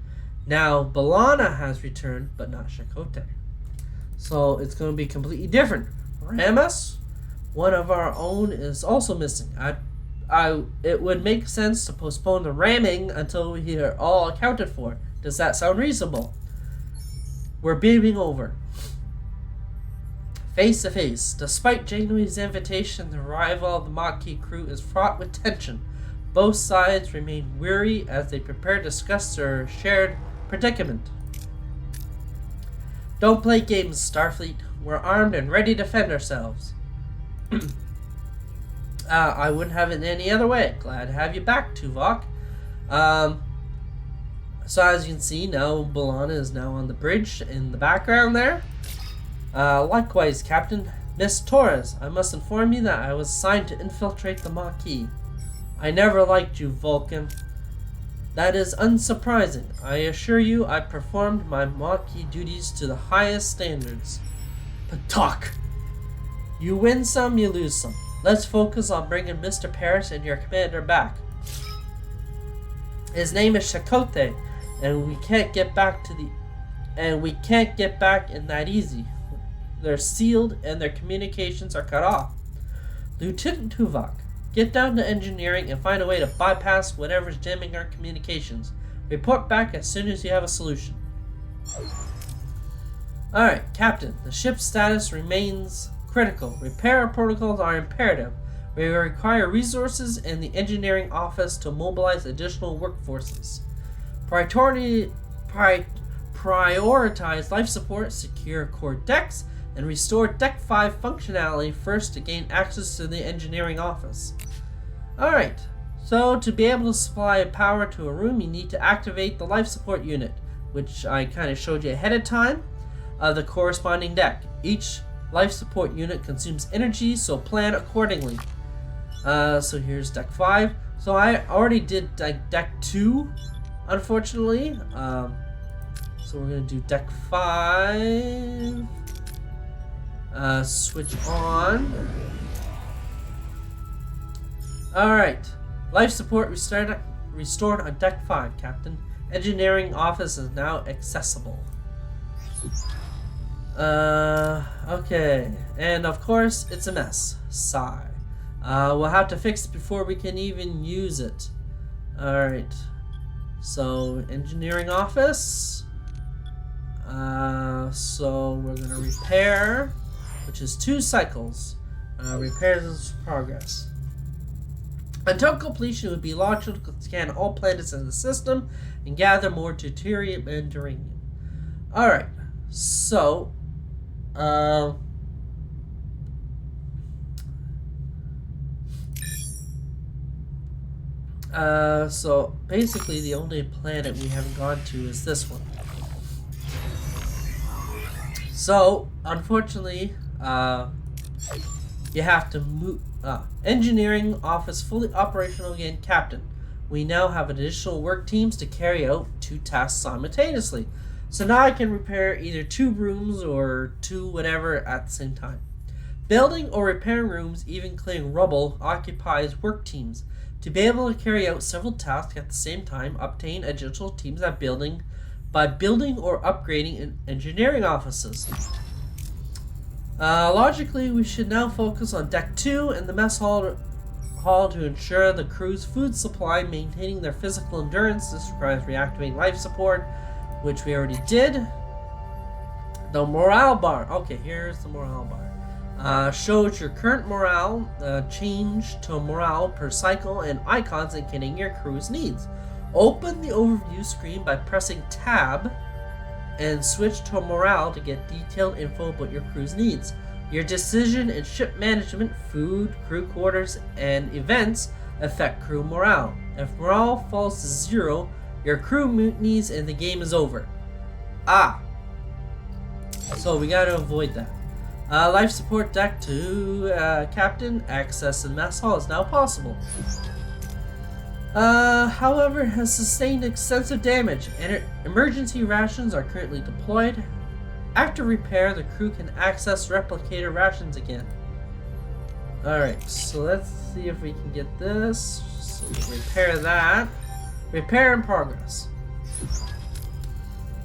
Now B'Elanna has returned, but not Chakotay. So it's going to be completely different. Ramus, one of our own, is also missing. It would make sense to postpone the ramming until we are all accounted for. Does that sound reasonable? We're beaming over. Face to face. Despite Janeway's invitation, the arrival of the Maquis crew is fraught with tension. Both sides remain weary as they prepare to discuss their shared predicament. Don't play games, Starfleet. We're armed and ready to defend ourselves. I wouldn't have it any other way. Glad to have you back, Tuvok. So as you can see, now B'Elanna is now on the bridge in the background there. Likewise, Captain. Miss Torres, I must inform you that I was assigned to infiltrate the Maquis. I never liked you, Vulcan. That is unsurprising. I assure you I performed my Maquis duties to the highest standards. But talk! You win some, you lose some. Let's focus on bringing Mr. Paris and your commander back. His name is Chakotay, and we can't get back in that easy. They're sealed and their communications are cut off. Lieutenant Tuvok, get down to engineering and find a way to bypass whatever's jamming our communications. Report back as soon as you have a solution. Alright, Captain, the ship's status remains critical. Repair protocols are imperative. We require resources in the engineering office to mobilize additional workforces. Prioritize life support, secure core decks, and restore Deck 5 functionality first to gain access to the engineering office. Alright, so to be able to supply power to a room, you need to activate the life support unit, which I kind of showed you ahead of time, the corresponding deck. Each life support unit consumes energy, so plan accordingly. So here's Deck 5. So I already did Deck 2, unfortunately. So we're going to do Deck 5. Switch on. Alright. Life support restored on Deck 5, Captain. Engineering office is now accessible. Okay. And of course, it's a mess. Sigh. We'll have to fix it before we can even use it. Alright. So, engineering office. So we're going to repair, which is 2 cycles. repairs in progress. Until completion, it would be logical to scan all planets in the system and gather more deuterium and uranium. Alright, so so basically the only planet we haven't gone to is this one. So, unfortunately, you have to move. Engineering office fully operational again, Captain. We now have additional work teams to carry out 2 tasks simultaneously. So now I can repair either 2 rooms or 2 whatever at the same time. Building or repairing rooms, even clearing rubble, occupies work teams. To be able to carry out several tasks at the same time, obtain additional teams at building by building or upgrading engineering offices. Logically, we should now focus on Deck 2 and the mess hall to ensure the crew's food supply, maintaining their physical endurance. This requires reactivating life support, which we already did. The morale bar. Okay, here's the morale bar. Shows your current morale, change to morale per cycle, and icons indicating your crew's needs. Open the overview screen by pressing Tab and switch to morale to get detailed info about your crew's needs. Your decision and ship management, food, crew quarters, and events affect crew morale. If morale falls to 0, your crew mutinies and the game is over. So we gotta avoid that. Life support deck to Captain. Access and mess hall is now possible. However, has sustained extensive damage, and emergency rations are currently deployed. After repair, the crew can access replicator rations again. Alright, so let's see if we can get this. So repair that. Repair in progress.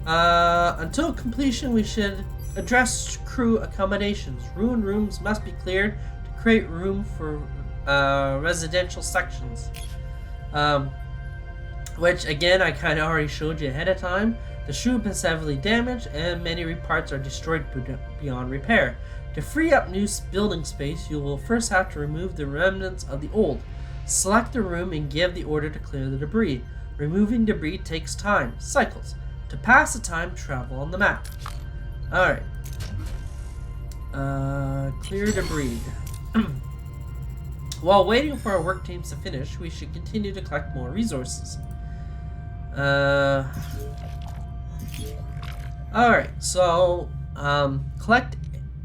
Until completion, we should address crew accommodations. Ruined rooms must be cleared to create room for residential sections. Which again I kind of already showed you ahead of time. The ship is heavily damaged and many parts are destroyed beyond repair. To free up new building space, you will first have to remove the remnants of the old. Select the room and give the order to clear the debris. Removing debris takes time, cycles. To pass the time, travel on the map. Alright. Clear debris. While waiting for our work teams to finish, we should continue to collect more resources. Alright, so collect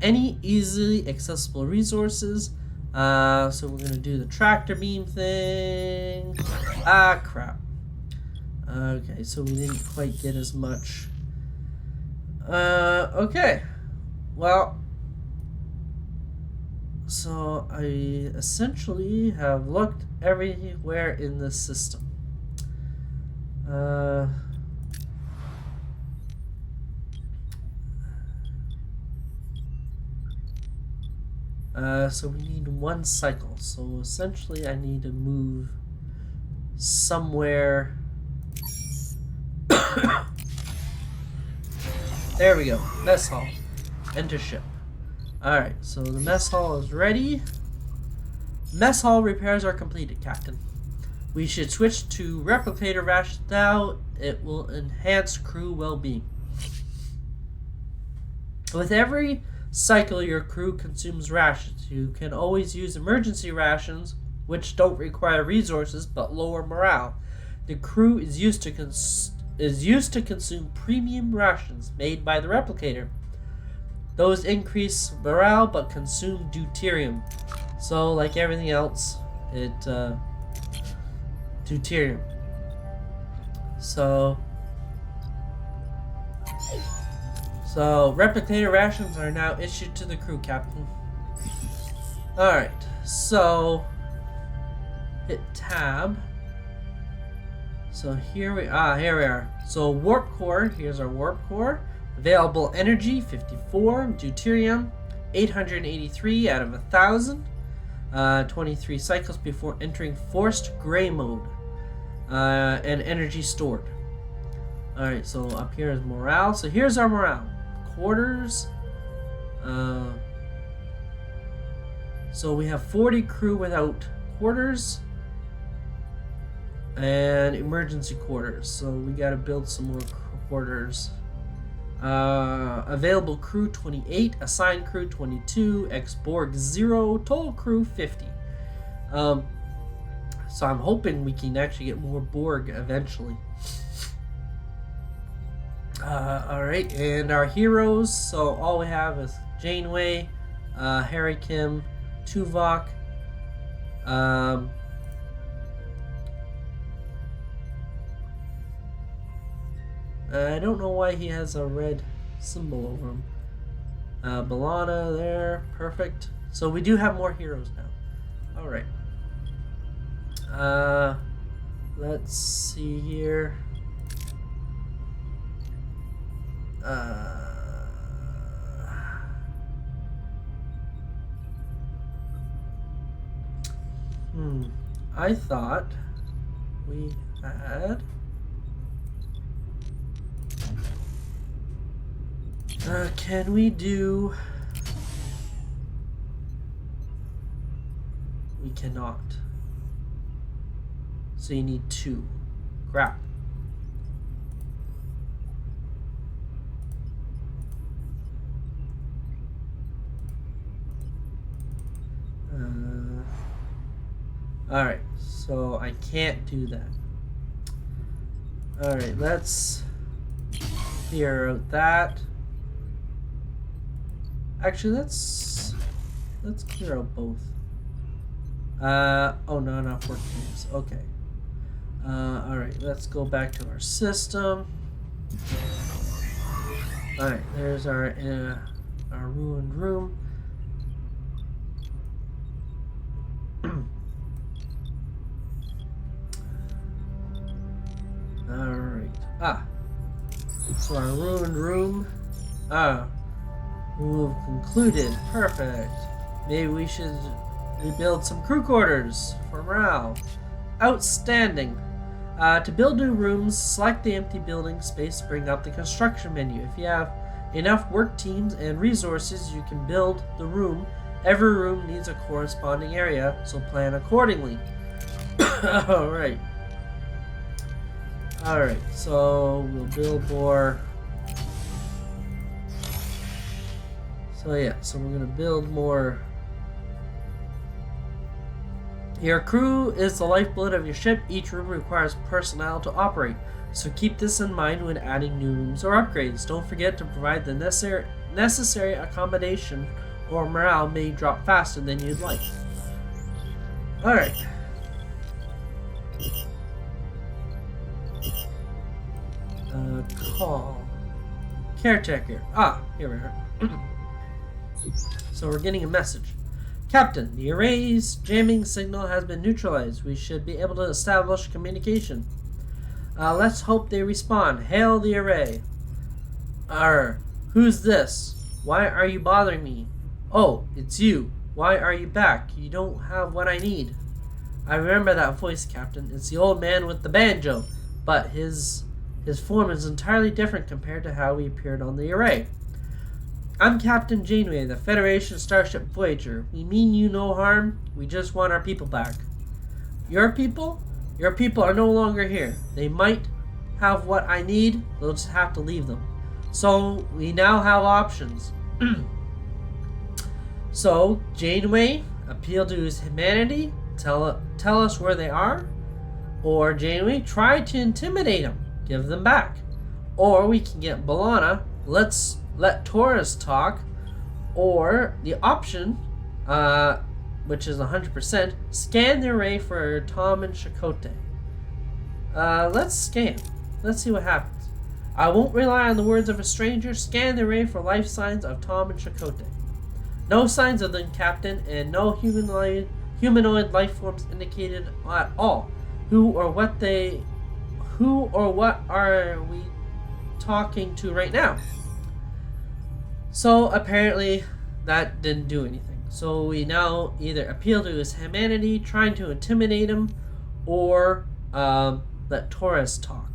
any easily accessible resources. So we're gonna do the tractor beam thing. Crap. Okay, so we didn't quite get as much. Okay. Well, so I essentially have looked everywhere in the system. So we need 1 cycle. So essentially I need to move somewhere. There we go. Mess hall. Enter ship. Alright, so the mess hall is ready. Mess hall repairs are completed, Captain. We should switch to replicator rations now. It will enhance crew well-being. With every cycle your crew consumes rations. You can always use emergency rations, which don't require resources but lower morale. The crew is used to consume premium rations made by the replicator. Those increase morale but consume deuterium. So like everything else, it deuterium. So replicator rations are now issued to the crew, Captain. Alright, so hit tab. So here we are. So warp core, here's our warp core. Available energy 54, deuterium 883 out of 1,000. 23 cycles before entering forced gray mode. And energy stored. Alright, so up here is morale. So here's our morale. Quarters. So we have 40 crew without quarters and emergency quarters. So we got to build some more quarters. Available crew 28, assigned crew 22, ex-Borg 0, total crew 50. So I'm hoping we can actually get more Borg eventually. Alright, and our heroes, so all we have is Janeway, Harry Kim, Tuvok, I don't know why he has a red symbol over him. B'Elanna there, perfect. So we do have more heroes now. Alright. Let's see here. I thought we had can we do? We cannot. So you need 2. Crap. Alright, so I can't do that. Alright, let's clear out that. Actually, let's clear out both. Oh no, not 4 teams. Okay. Alright, let's go back to our system. Alright, there's our ruined room. Alright. So our ruined room. Move concluded. Perfect. Maybe we should rebuild some crew quarters for morale. Outstanding. To build new rooms, select the empty building space to bring up the construction menu. If you have enough work teams and resources, you can build the room. Every room needs a corresponding area, so plan accordingly. Alright. Alright, so we'll build more. So yeah, so we're gonna build more. Your crew is the lifeblood of your ship. Each room requires personnel to operate, so keep this in mind when adding new rooms or upgrades. Don't forget to provide the necessary accommodation, or morale may drop faster than you'd like. Alright. Call. Caretaker. Here we are. So we're getting a message. Captain, the array's jamming signal has been neutralized. We should be able to establish communication. Let's hope they respond. Hail the array. Who's this? Why are you bothering me? Oh, it's you. Why are you back? You don't have what I need. I remember that voice, Captain. It's the old man with the banjo, but his form is entirely different compared to how he appeared on the array. I'm Captain Janeway, the Federation starship Voyager. We mean you no harm. We just want our people back. Your people? Your people are no longer here. They might have what I need. They'll just have to leave them. So we now have options. So Janeway, appeal to his humanity. Tell us where they are. Or Janeway, try to intimidate them. Give them back. Or we can get B'Elanna. Let's let Taurus talk. Or the option, which is 100%, scan the array for Tom and Chakotay. Let's scan. Let's see what happens. I won't rely on the words of a stranger. Scan the array for life signs of Tom and Chakotay. No signs of them, Captain, and no humanoid life forms indicated at all. Who or what are we talking to right now? So apparently that didn't do anything. So we now either appeal to his humanity, trying to intimidate him, or let Taurus talk.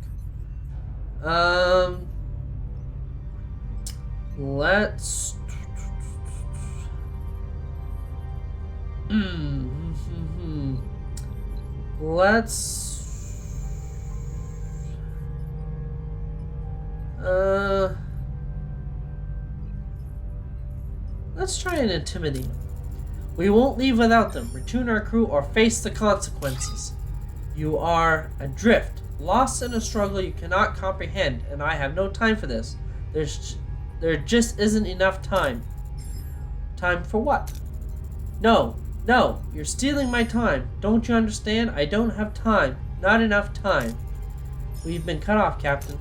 Let's... Uh... Let's try and intimidate them. We won't leave without them. Return our crew or face the consequences. You are adrift, lost in a struggle you cannot comprehend, and I have no time for this. There just isn't enough time. Time for what? No, no, you're stealing my time. Don't you understand? I don't have time. Not enough time. We've been cut off, Captain.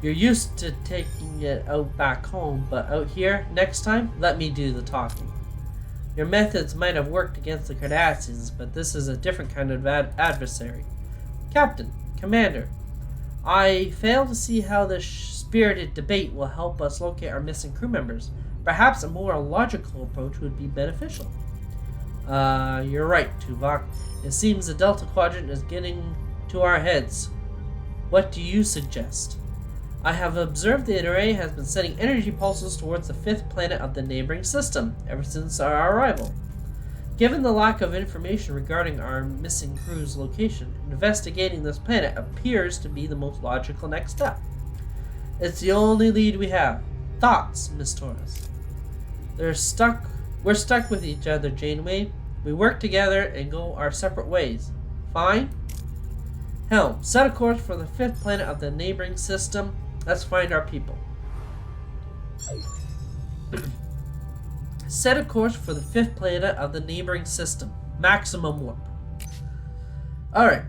You're used to taking it out back home, but out here, next time, let me do the talking. Your methods might have worked against the Cardassians, but this is a different kind of adversary. Captain, Commander, I fail to see how this spirited debate will help us locate our missing crew members. Perhaps a more logical approach would be beneficial. You're right, Tuvok. It seems the Delta Quadrant is getting to our heads. What do you suggest? I have observed the array has been sending energy pulses towards the fifth planet of the neighboring system ever since our arrival. Given the lack of information regarding our missing crew's location, investigating this planet appears to be the most logical next step. It's the only lead we have. Thoughts, Miss Torres? We're stuck with each other, Janeway. We work together and go our separate ways. Fine? Helm, set a course for the fifth planet of the neighboring system. Let's find our people. Set a course for the fifth planet of the neighboring system. Maximum warp. Alright.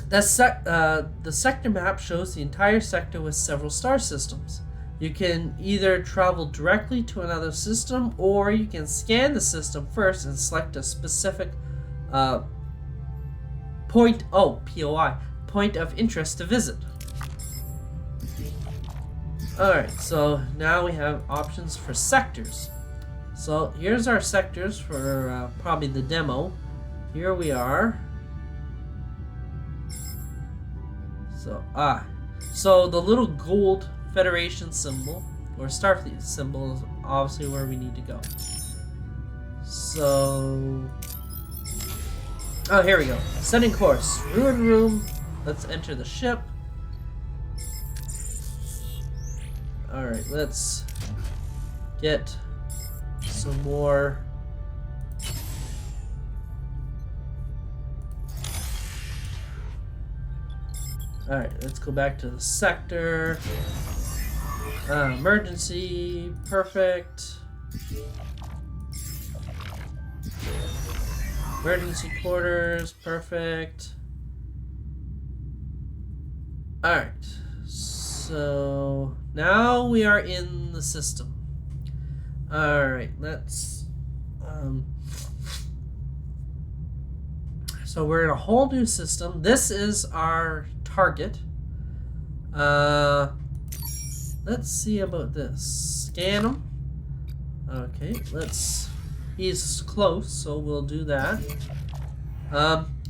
The sector map shows the entire sector with several star systems. You can either travel directly to another system, or you can scan the system first and select a specific point of interest to visit. Alright, so now we have options for sectors. So here's our sectors for probably the demo. Here we are. So the little gold Federation symbol, or Starfleet symbol, is obviously where we need to go. So... oh, here we go. Setting course. Ruined room. Let's enter the ship. Alright, let's get some more. Alright, let's go back to the sector. Emergency, perfect. Emergency quarters, perfect. Alright, so now we are in the system. Alright, let's... so we're in a whole new system. This is our target. Let's see about this. Scan them. Okay, let's... he's close, so we'll do that.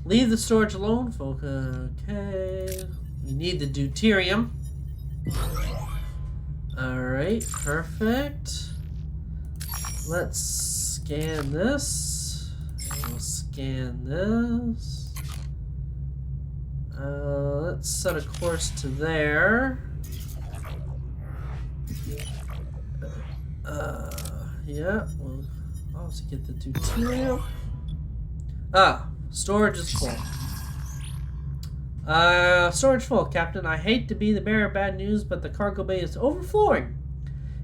Leave the storage alone, folks. Okay. We need the deuterium. Alright, perfect. Let's scan this. We'll scan this. Let's set a course to there. Yeah, we'll also get the deuterium. Storage is full. Storage full, Captain. I hate to be the bearer of bad news, but the cargo bay is overflowing.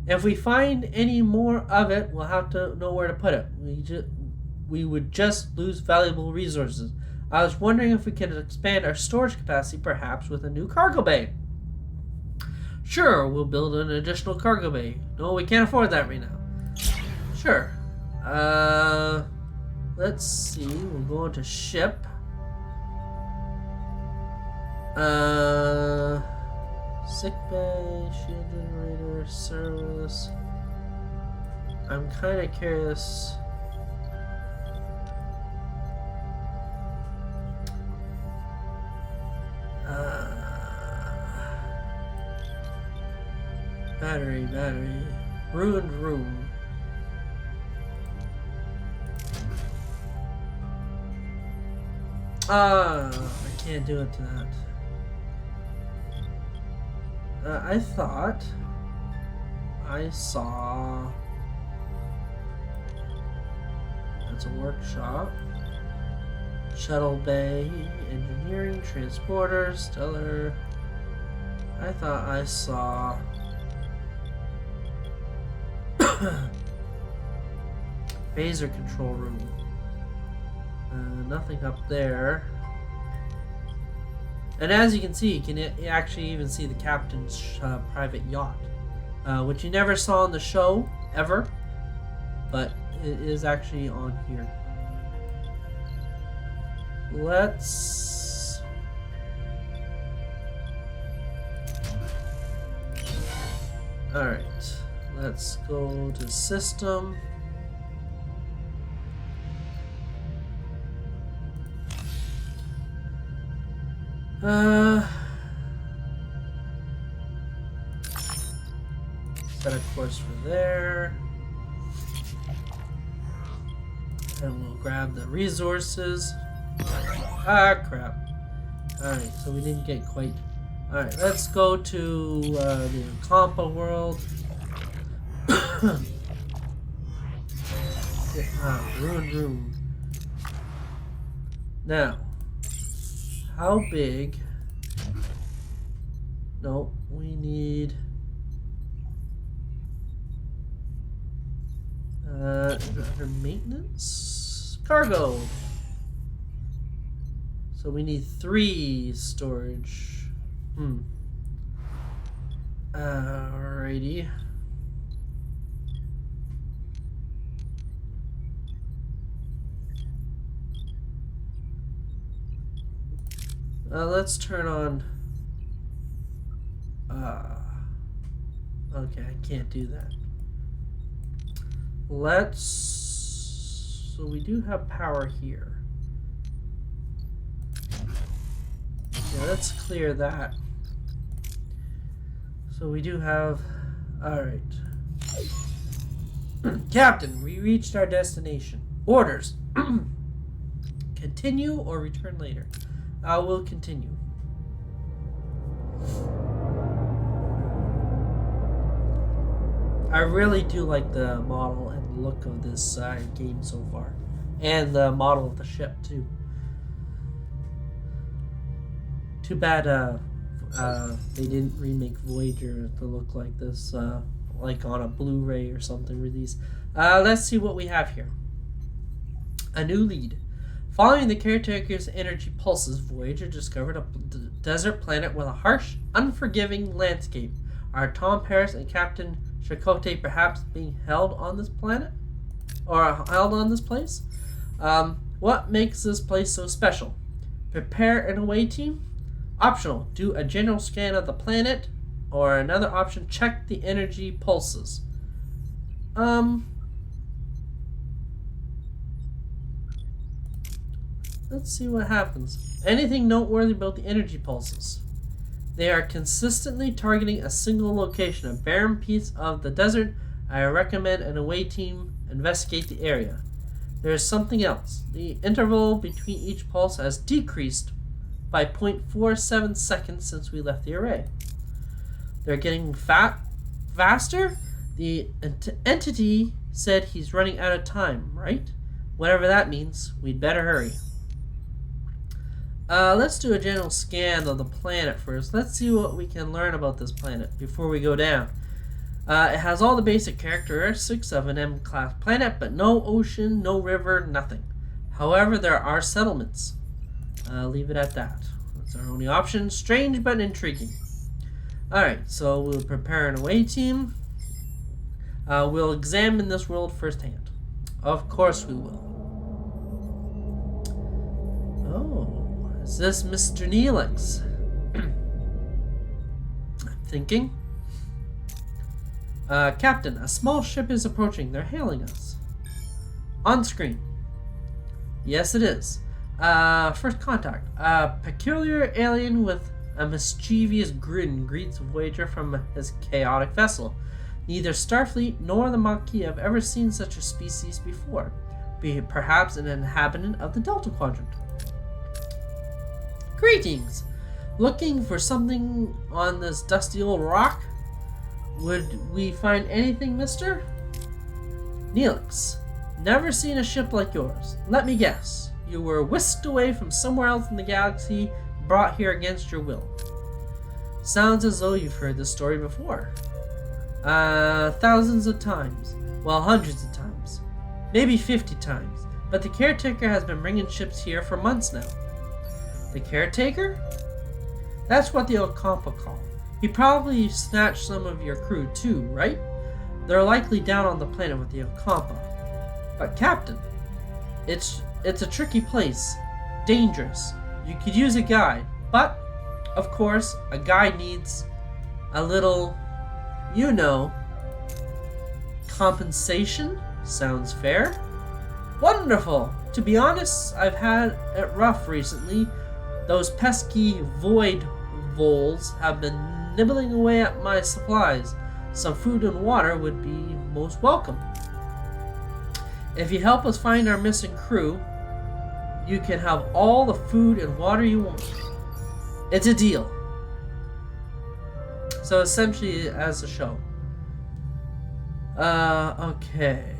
If we find any more of it, we'll have to know where to put it. We would just lose valuable resources. I was wondering if we could expand our storage capacity, perhaps with a new cargo bay. Sure, we'll build an additional cargo bay. No, we can't afford that right now. Sure. Let's see. We'll go into ship. Sick bay, shield generator, service. I'm kind of curious. Battery. Ruined room. I can't do it to that. I thought I saw... That's a workshop. Shuttle bay, engineering, transporter, stellar... I thought I saw... Phaser control room. Nothing up there. And as you can see, you can actually even see the captain's private yacht, which you never saw in the show ever, but it is actually on here. Let's... Alright, let's go to system. Set a course for there. And we'll grab the resources. Ah, crap. Alright, so we didn't get quite... Alright, let's go to the Compa world. Ruined room. Now, how big... No, we need... under maintenance? Cargo! So we need 3 storage. Alrighty. Let's turn on... okay, I can't do that. Let's... So we do have power here. Okay, let's clear that. So we do have... Alright. Captain, we reached our destination. Orders. Continue or return later. We'll continue. I really do like the model and the look of this game so far. And the model of the ship, too. Too bad they didn't remake Voyager to look like this, like on a Blu-ray or something released. Let's see what we have here. A new lead. Following the caretaker's energy pulses, Voyager discovered a desert planet with a harsh, unforgiving landscape. Are Tom Paris and Captain Chakotay perhaps being held on this planet? Or held on this place? What makes this place so special? Prepare an away team? Optional, do a general scan of the planet. Or another option, check the energy pulses. Let's see what happens. Anything noteworthy about the energy pulses? They are consistently targeting a single location, a barren piece of the desert. I recommend an away team investigate the area. There is something else. The interval between each pulse has decreased by 0.47 seconds since we left the array. They're getting faster? The entity said he's running out of time, right? Whatever that means, we'd better hurry. Let's do a general scan of the planet first. Let's see what we can learn about this planet before we go down. It has all the basic characteristics of an M-class planet, but no ocean, no river, nothing. However, there are settlements. Leave it at that. That's our only option. Strange but intriguing. Alright, so we'll prepare an away team. We'll examine this world firsthand. Of course we will. Oh, is this Mr. Neelix? I'm thinking. Captain, a small ship is approaching. They're hailing us. On screen. Yes, it is. First contact. A peculiar alien with a mischievous grin greets Voyager from his chaotic vessel. Neither Starfleet nor the Maquis have ever seen such a species before. Be it perhaps an inhabitant of the Delta Quadrant. Greetings! Looking for something on this dusty old rock? Would we find anything, mister? Neelix, never seen a ship like yours. Let me guess. You were whisked away from somewhere else in the galaxy, brought here against your will. Sounds as though you've heard this story before. Thousands of times. Well, hundreds of times. Maybe 50 times. But the caretaker has been bringing ships here for months now. The caretaker? That's what the Ocampa call. He probably snatched some of your crew too, right? They're likely down on the planet with the Ocampa. But Captain, it's a tricky place. Dangerous. You could use a guide. But, of course, a guide needs a little, you know, compensation. Sounds fair. Wonderful! To be honest, I've had it rough recently. Those pesky void voles have been nibbling away at my supplies. Some food and water would be most welcome. If you help us find our missing crew, you can have all the food and water you want. It's a deal. So essentially, as a show. Okay.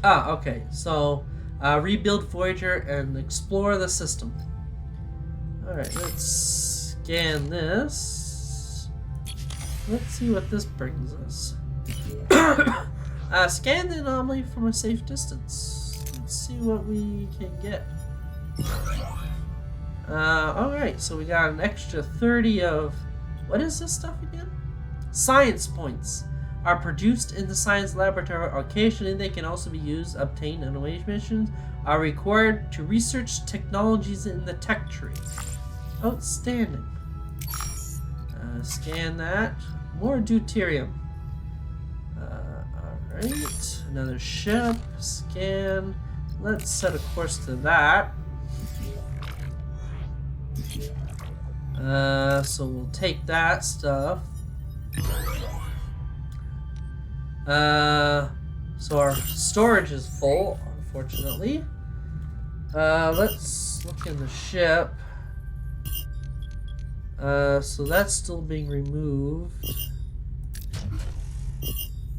Okay. So, rebuild Voyager and explore the system. Alright, let's scan this. Let's see what this brings us. Scan the anomaly from a safe distance. Let's see what we can get. Alright, so we got an extra 30 of... What is this stuff again? Science points are produced in the science laboratory. Occasionally, they can also be used. Obtained and away missions are required to research technologies in the tech tree. Outstanding. Scan that. More deuterium. Alright. Another ship. Scan. Let's set a course to that. So we'll take that stuff. So our storage is full, unfortunately. Let's look in the ship. So that's still being removed.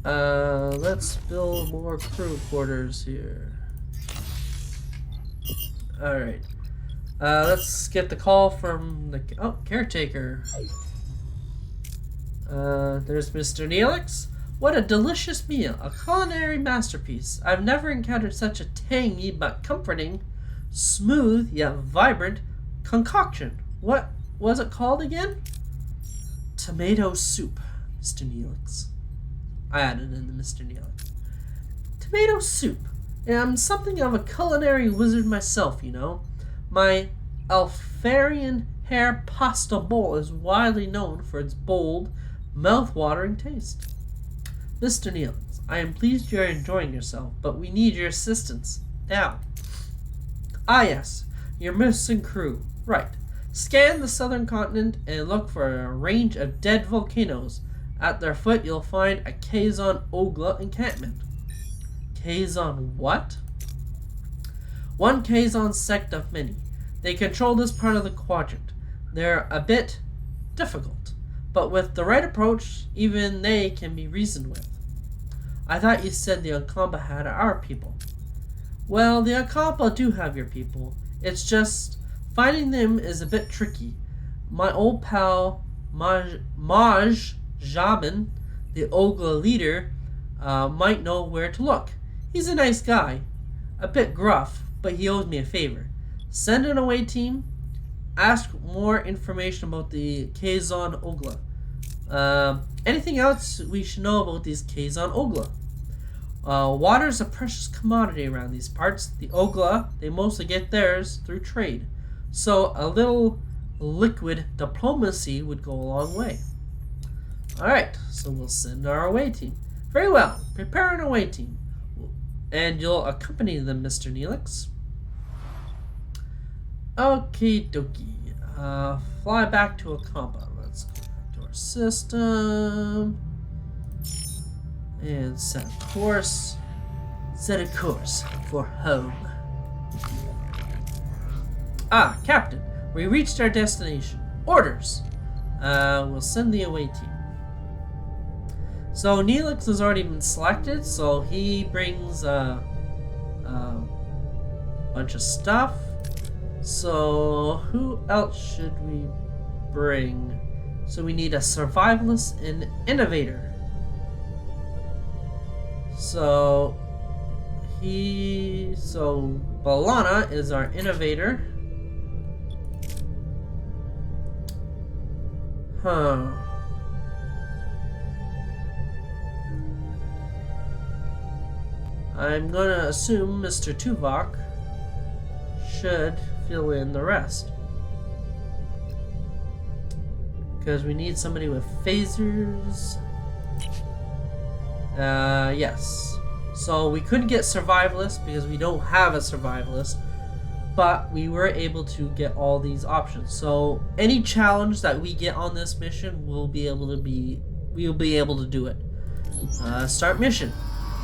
Let's build more crew quarters here. Alright. Let's get the call from the caretaker. There's Mr. Neelix. What a delicious meal, a culinary masterpiece. I've never encountered such a tangy but comforting, smooth yet vibrant concoction. What was it called again? Tomato soup, Mr. Neelix. I added in the Mr. Neelix. Tomato soup. I'm something of a culinary wizard myself, you know. My Alfarian hair pasta bowl is widely known for its bold, mouth-watering taste. Mr. Neelix, I am pleased you are enjoying yourself, but we need your assistance. Now. Ah yes, your missing crew. Right. Scan the southern continent and look for a range of dead volcanoes. At their foot you'll find a T.K.O.G encampment. Kazon what? One Kazon sect of many. They control this part of the quadrant. They're a bit difficult, but with the right approach, even they can be reasoned with. I thought you said the Ocampa had our people. Well, the Ocampa do have your people. It's just, finding them is a bit tricky. My old pal, Maj Jabin, the Ogla leader, might know where to look. He's a nice guy. A bit gruff, but he owes me a favor. Send an away team. Ask more information about the Kazon Ogla. Anything else we should know about these Kazon Ogla? Water is a precious commodity around these parts. The Ogla, they mostly get theirs through trade. So a little liquid diplomacy would go a long way. Alright, so we'll send our away team. Very well, prepare an away team. And you'll accompany them, Mr. Neelix. Okie dokie. Fly back to Ocampa. Let's go back to our system. And set a course. Set a course for home. Ah, Captain. We reached our destination. Orders. We'll send the away team. So Neelix has already been selected, so he brings a bunch of stuff. So who else should we bring? So we need a survivalist and innovator. So Balana is our innovator. I'm gonna assume Mr. Tuvok should fill in the rest. Because we need somebody with phasers. Yes. So we couldn't get survivalist because we don't have a survivalist. But we were able to get all these options. So any challenge that we get on this mission, we'll be able to do it. Start mission.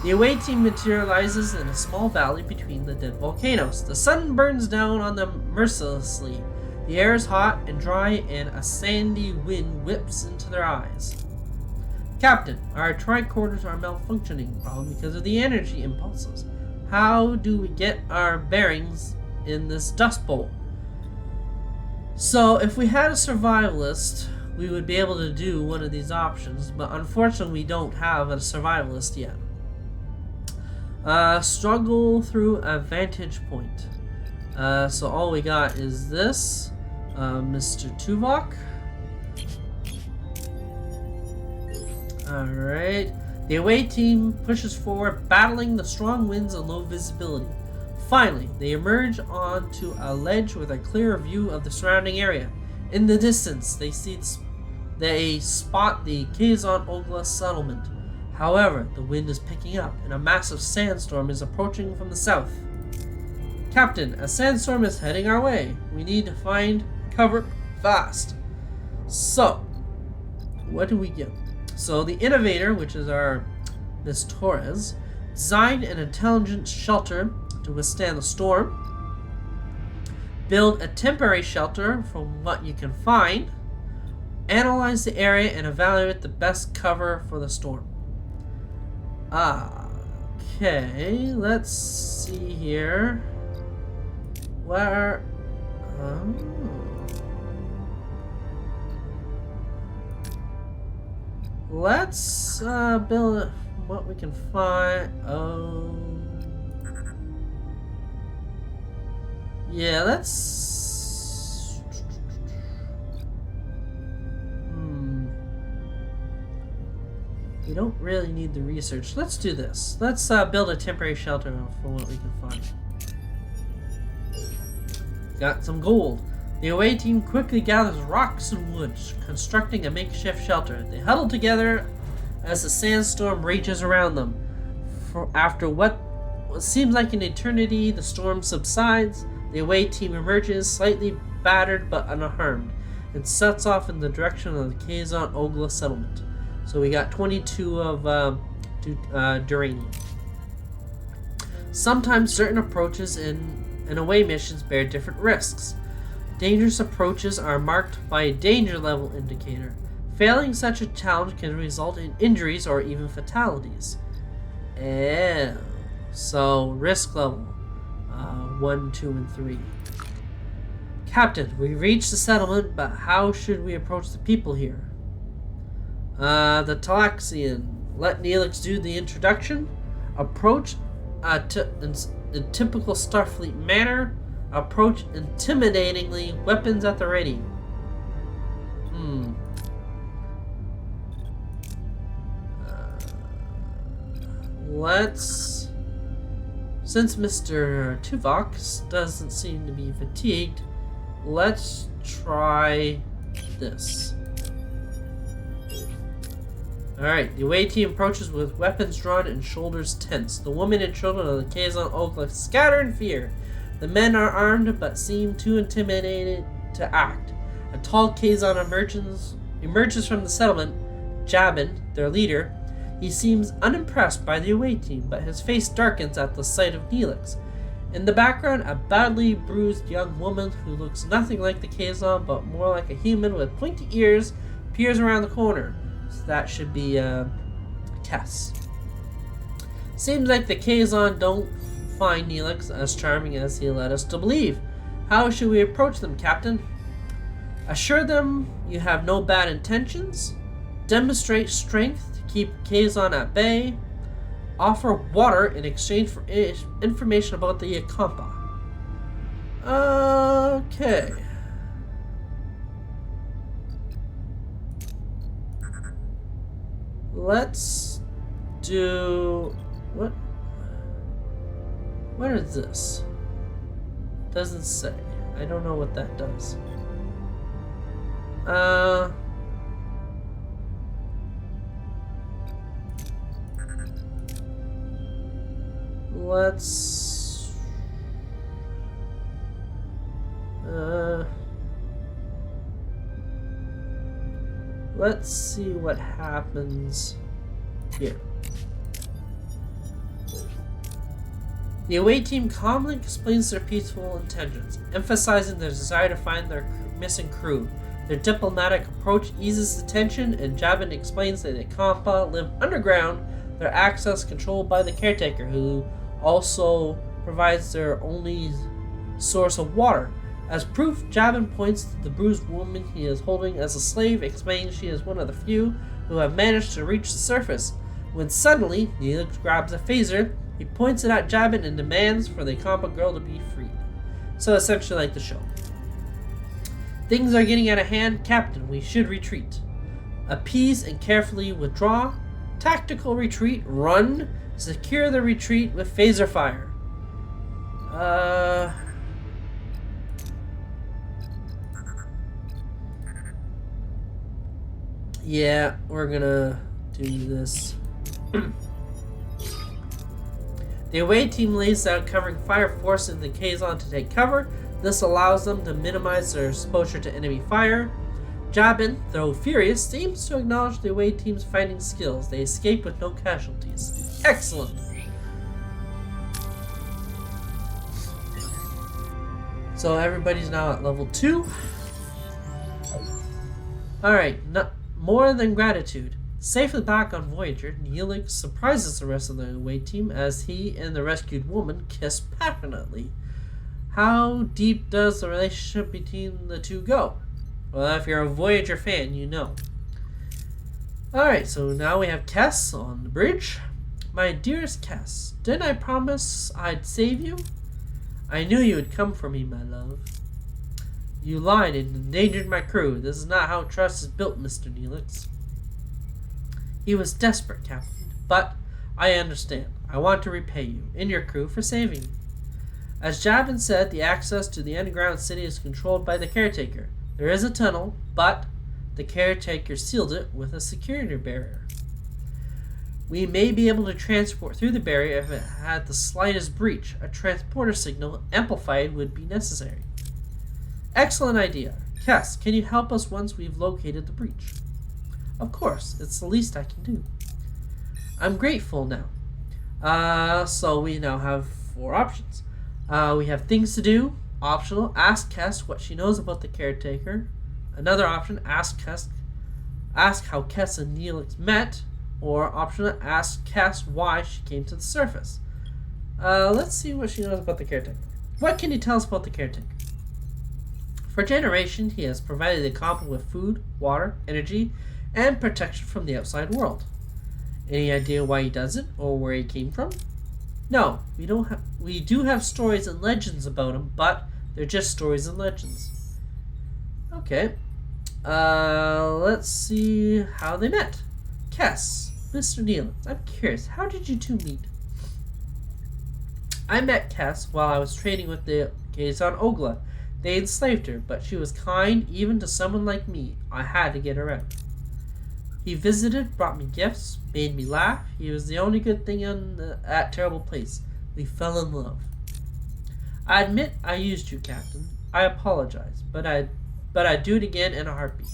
The away team materializes in a small valley between the dead volcanoes. The sun burns down on them mercilessly. The air is hot and dry, and a sandy wind whips into their eyes. Captain, our tricorders are malfunctioning, probably because of the energy impulses. How do we get our bearings in this dust bowl? So if we had a survivalist, we would be able to do one of these options, but unfortunately we don't have a survivalist yet. Struggle through a vantage point. So all we got is this, Mr. Tuvok. Alright. The away team pushes forward, battling the strong winds and low visibility. Finally, they emerge onto a ledge with a clearer view of the surrounding area. In the distance, they spot the T.K.O.G settlement. However, the wind is picking up, and a massive sandstorm is approaching from the south. Captain, a sandstorm is heading our way. We need to find cover fast. So, what do we get? So, the innovator, which is our Miss Torres, designed an intelligent shelter to withstand the storm. Build a temporary shelter from what you can find. Analyze the area and evaluate the best cover for the storm. Okay, let's see here. Where? Let's build what we can find. Yeah, let's. We don't really need the research. Let's do this. Let's build a temporary shelter for what we can find. Got some gold. The away team quickly gathers rocks and wood, constructing a makeshift shelter. They huddle together as the sandstorm rages around them. After what seems like an eternity, the storm subsides. The away team emerges, slightly battered but unharmed, and sets off in the direction of the T.K.O.G settlement. So we got 22 of duranium. Sometimes certain approaches in away missions bear different risks. Dangerous approaches are marked by a danger level indicator. Failing such a challenge can result in injuries or even fatalities. So risk level 1, 2, and 3. Captain, we reached the settlement, but how should we approach the people here? The Talaxian. Let Neelix do the introduction. Approach in typical Starfleet manner. Approach intimidatingly, weapons at the ready. Since Mr. Tuvok doesn't seem to be fatigued, let's try this. Alright, the away team approaches with weapons drawn and shoulders tense. The women and children of the T.K.O.G scatter in fear. The men are armed but seem too intimidated to act. A tall T.K.O.G emerges from the settlement. Jabin, their leader, he seems unimpressed by the away team, but his face darkens at the sight of Neelix. In the background, a badly bruised young woman who looks nothing like the Kazon, but more like a human with pointy ears, peers around the corner. So that should be Cass. Seems like the Kazon don't find Neelix as charming as he led us to believe. How should we approach them, Captain? Assure them you have no bad intentions. Demonstrate strength to keep Kazon at bay. Offer water in exchange for information about the Yakampa. Okay. Let's do... What is this? Doesn't say. I don't know what that does. Let's see what happens here. The away team calmly explains their peaceful intentions, emphasizing their desire to find their missing crew. Their diplomatic approach eases the tension, and Jabin explains that the Kampa live underground, their access controlled by the caretaker, who also provides their only source of water. As proof, Jabin points to the bruised woman he is holding as a slave, explaining she is one of the few who have managed to reach the surface. When suddenly, Neelix grabs a phaser, he points it at Jabin and demands for the Kampa girl to be freed. So essentially like the show. Things are getting out of hand, Captain. We should retreat. Appease and carefully withdraw. Tactical retreat. Run. Secure the retreat with phaser fire. Yeah, we're gonna do this. The away team lays out covering fire, forcing the Kazon to take cover. This allows them to minimize their exposure to enemy fire. Jabin, though furious, seems to acknowledge the away team's fighting skills. They escape with no casualties. Excellent! So everybody's now at level 2. Alright, more than gratitude. Safely back on Voyager, Neelix surprises the rest of the away team as he and the rescued woman kiss passionately. How deep does the relationship between the two go? Well, if you're a Voyager fan, you know. Alright, so now we have Kess on the bridge. My dearest Kess, didn't I promise I'd save you? I knew you would come for me, my love. You lied and endangered my crew. This is not how trust is built, Mr. Neelix. He was desperate, Captain, but I understand. I want to repay you and your crew for saving me. As Jabin said, the access to the underground city is controlled by the caretaker. There is a tunnel, but the caretaker sealed it with a security barrier. We may be able to transport through the barrier if it had the slightest breach. A transporter signal amplified would be necessary. Excellent idea. Kess, can you help us once we've located the breach? Of course, it's the least I can do. I'm grateful now. So we now have 4 options. We have things to do, optional, ask Kess what she knows about the caretaker. Another option, ask how Kess and Neelix met, or optional, ask Kess why she came to the surface. Let's see what she knows about the caretaker. What can you tell us about the caretaker? For generations, he has provided the Kampa with food, water, energy, and protection from the outside world. Any idea why he does it or where he came from? No, we do have stories and legends about him, but they're just stories and legends. Okay. Let's see how they met. Kess, Mr. Neelix, I'm curious, how did you two meet? I met Kess while I was training with the Kazon Ogla. They enslaved her, but she was kind even to someone like me. I had to get her out. He visited, brought me gifts, made me laugh. He was the only good thing in that terrible place. We fell in love. I admit I used you, Captain. I apologize, but I'd do it again in a heartbeat.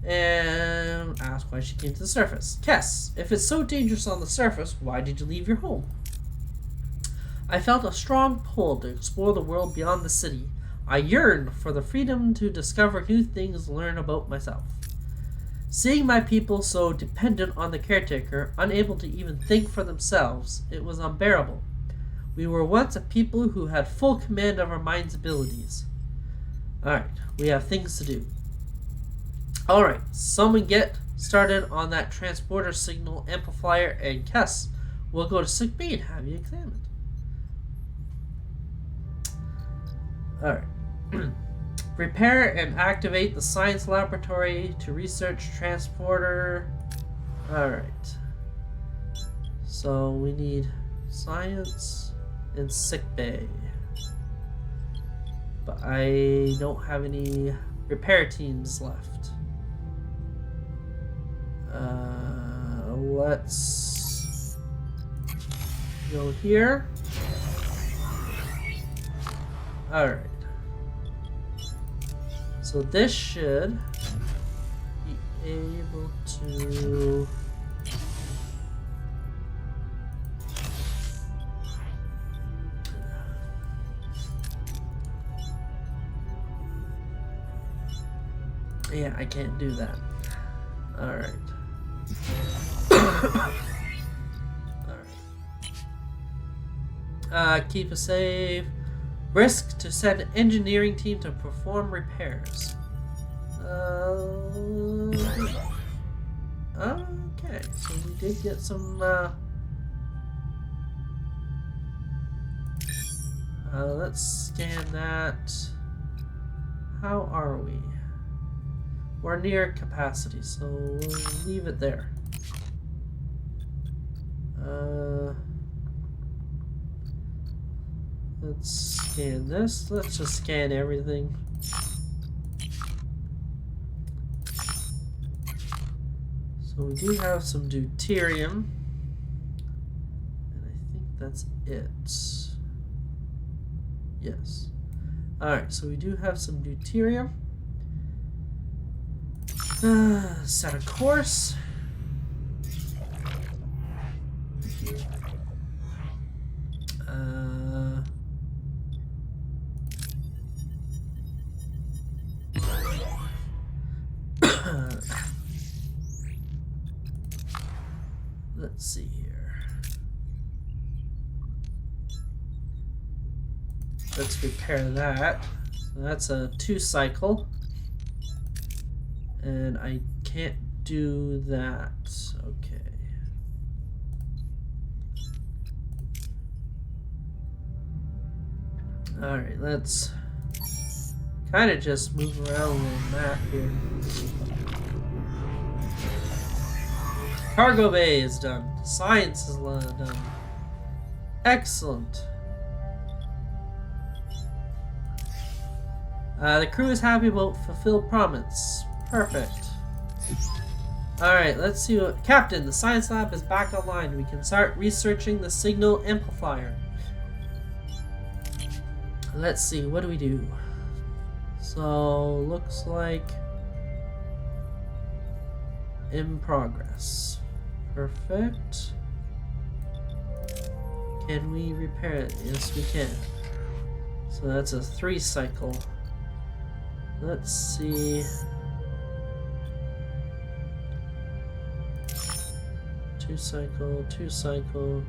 and asked why she came to the surface. Kess, if it's so dangerous on the surface, why did you leave your home? I felt a strong pull to explore the world beyond the city. I yearned for the freedom to discover new things and learn about myself. Seeing my people so dependent on the caretaker, unable to even think for themselves, it was unbearable. We were once a people who had full command of our mind's abilities. Alright, we have things to do. Alright, someone get started on that transporter signal amplifier, and Kess will go to sick bay and have you examined. Alright. Prepare and activate the science laboratory to research transporter. Alright. So we need science and sick bay. But I don't have any repair teams left. Let's go here. Alright. So this should be able to... Yeah, I can't do that. Alright. Alright. Keep a save. Risk to send an engineering team to perform repairs. Okay, so we did get some, let's scan that. How are we? We're near capacity, so we'll leave it there. Let's scan this. Let's just scan everything. So we do have some deuterium. And I think that's it. Yes. Alright, so we do have some deuterium. Set a course. Let's see here. Let's repair that. So that's a 2-cycle. And I can't do that. Okay. Alright, let's kind of just move around the map here. Cargo bay is done. Science is done. Excellent. The crew is happy about fulfilled promise. Perfect. Alright, let's see what... Captain, the science lab is back online. We can start researching the signal amplifier. Let's see, what do we do? So, looks like... in progress. Perfect. Can we repair it? Yes, we can. So that's a 3-cycle. Let's see... 2-cycle, 2-cycle.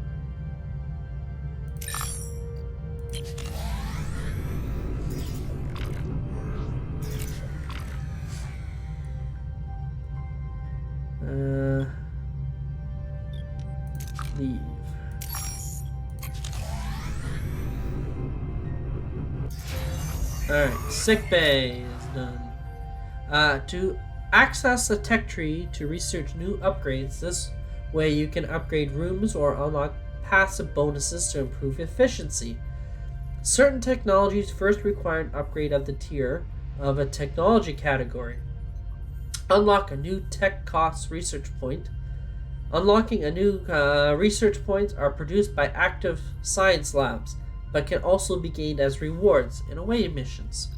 Leave. Alright, sick bay is done. To access the tech tree to research new upgrades, this way you can upgrade rooms or unlock passive bonuses to improve efficiency. Certain technologies first require an upgrade of the tier of a technology category. Unlock a new tech cost research point. Unlocking a new research points are produced by active science labs, but can also be gained as rewards in away missions.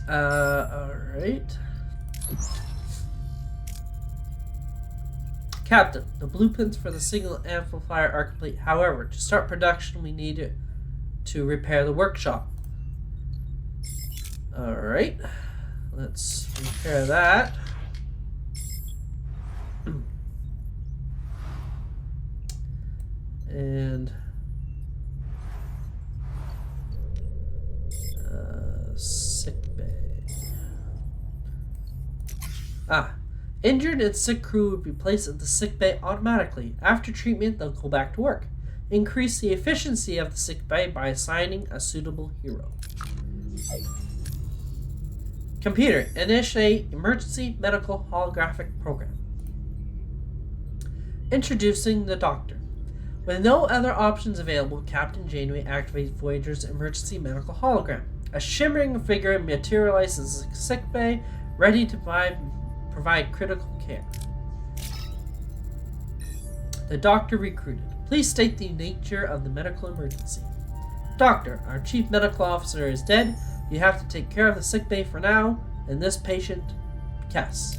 Alright. Captain, the blueprints for the signal amplifier are complete. However, to start production, we need to repair the workshop. Alright. Let's repair that. And sick bay. Injured and sick crew would be placed at the sick bay automatically. After treatment, they'll go back to work. Increase the efficiency of the sick bay by assigning a suitable hero. Computer, initiate emergency medical holographic program. Introducing the doctor. With no other options available, Captain Janeway activates Voyager's emergency medical hologram. A shimmering figure materializes in the sick bay, ready to provide critical care. The doctor recruited. Please state the nature of the medical emergency. Doctor, our chief medical officer is dead. You have to take care of the sick bay for now, and this patient, Cass.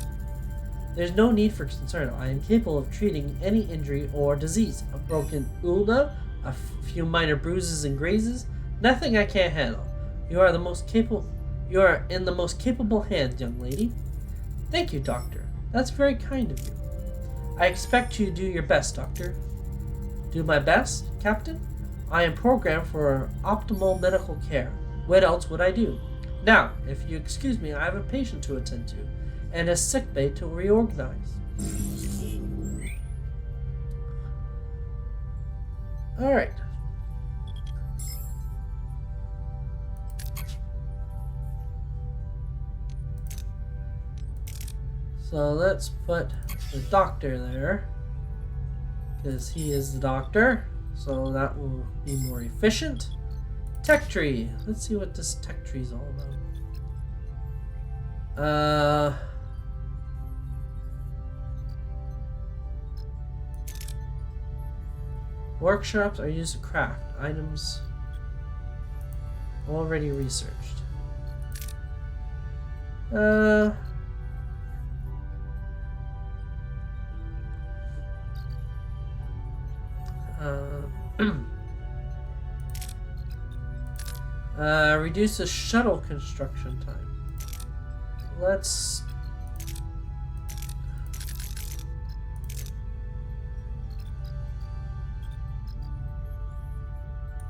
There's no need for concern. I am capable of treating any injury or disease. A broken ulna, a few minor bruises and grazes, nothing I can't handle. You are in the most capable hands, young lady. Thank you, Doctor. That's very kind of you. I expect you to do your best, Doctor. Do my best, Captain? I am programmed for optimal medical care. What else would I do? Now, if you excuse me, I have a patient to attend to, and a sick bay to reorganize. Alright. So let's put the doctor there, because he is the doctor, so that will be more efficient. Tech tree. Let's see what this tech tree is all about. Workshops are used to craft items already researched. Reduce the shuttle construction time. Let's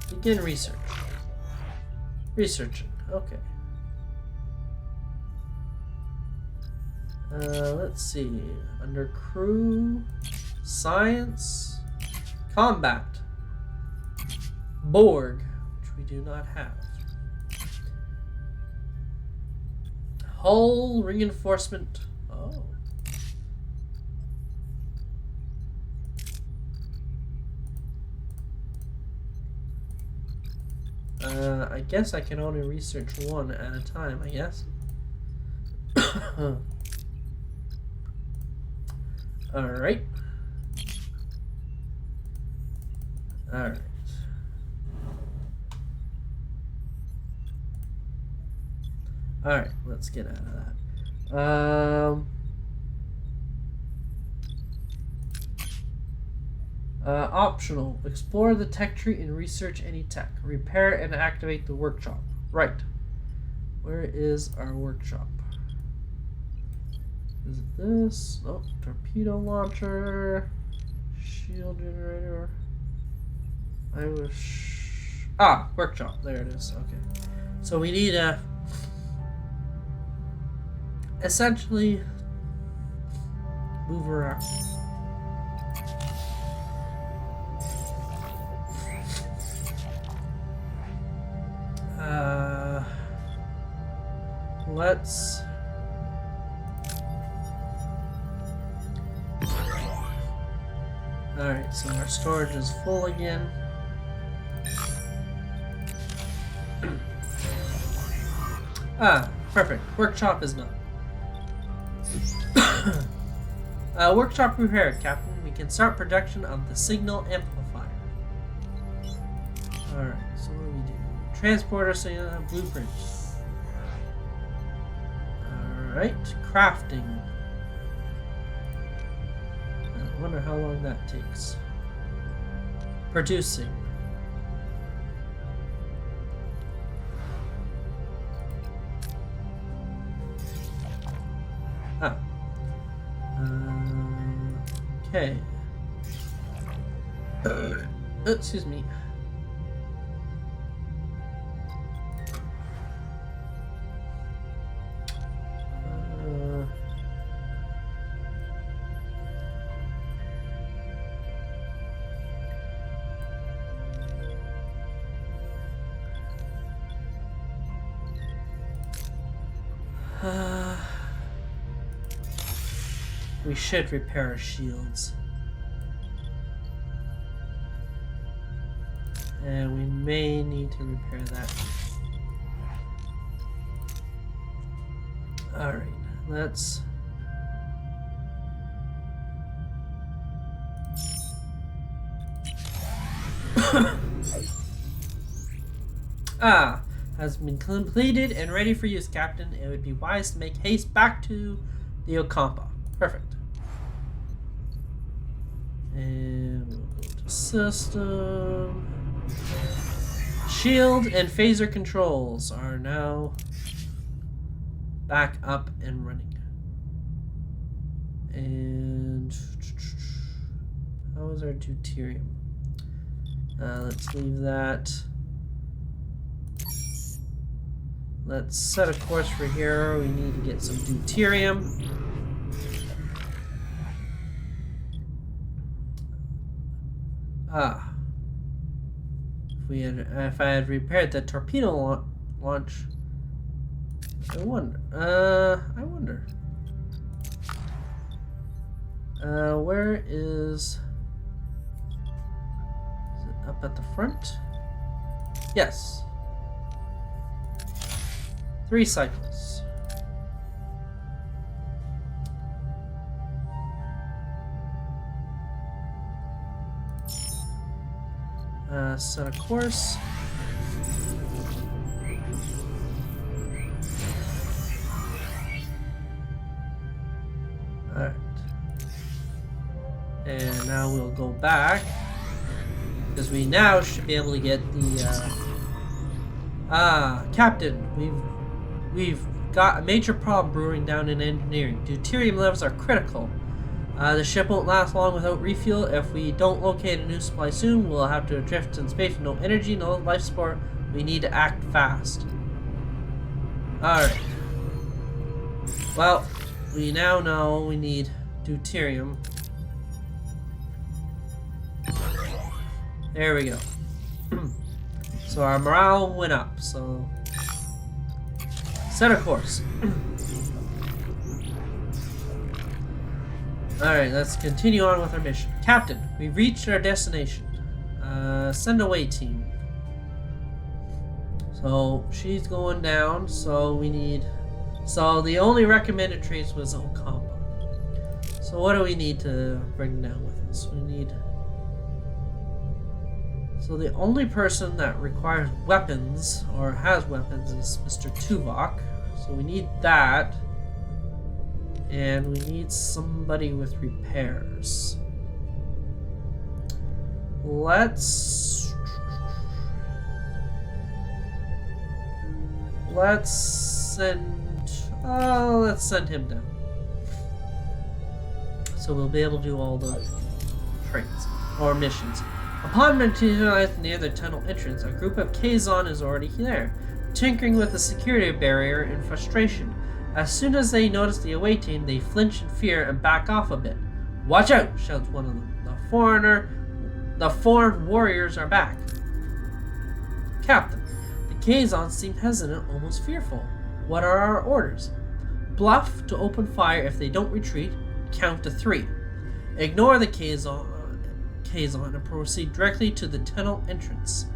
begin research. Researching. Okay. Let's see. Under crew, science, combat, Borg, which we do not have. Hull reinforcement. Oh. I guess I can only research one at a time, I guess. Alright. Alright. Alright, let's get out of that. Optional. Explore the tech tree and research any tech. Repair and activate the workshop. Right. Where is our workshop? Is it this? Oh, torpedo launcher. Shield generator. Workshop. There it is. Okay. So we need a... essentially move around. Let's alright, so our storage is full again. Perfect. Workshop is done. Workshop repaired, Captain. We can start production of the signal amplifier. Alright, so what do we do? Transporter signal blueprints. Alright, crafting. I wonder how long that takes. Producing. Ah. Okay. Excuse me. We should repair our shields. And we may need to repair that. Alright, let's... has been completed and ready for use, Captain. It would be wise to make haste back to the Ocampa. Perfect. And we'll go to system. Shield and phaser controls are now back up and running. And how is our deuterium? Let's leave that. Let's set a course for here. We need to get some deuterium. If I had repaired the torpedo launch, I wonder. Where is it up at the front? Yes. 3 cycles. Set a course. Alright. And now we'll go back, because we now should be able to get the Captain, we've got a major problem brewing down in engineering. Deuterium levels are critical. The ship won't last long without refuel. If we don't locate a new supply soon, we'll have to drift in space with no energy, no life support. We need to act fast. Alright. Well, we now know we need deuterium. There we go. So our morale went up, so... set a course. Alright, let's continue on with our mission. Captain, we've reached our destination. Send away team. So, she's going down, so we need... So, the only recommended trace was Ocampa. So, what do we need to bring down with us? We need... So, the only person that requires weapons, or has weapons, is Mr. Tuvok. So, we need that. And we need somebody with repairs. Let's send him down. So we'll be able to do all the traits or missions. Upon materializing near the tunnel entrance, a group of Kazon is already there, tinkering with the security barrier in frustration. As soon as they notice the away team, they flinch in fear and back off a bit. "Watch out!" shouts one of them. The foreign warriors are back. Captain, the Kazons seem hesitant, almost fearful. What are our orders? Bluff to open fire if they don't retreat. Count to 3. Ignore the Kazon and proceed directly to the tunnel entrance.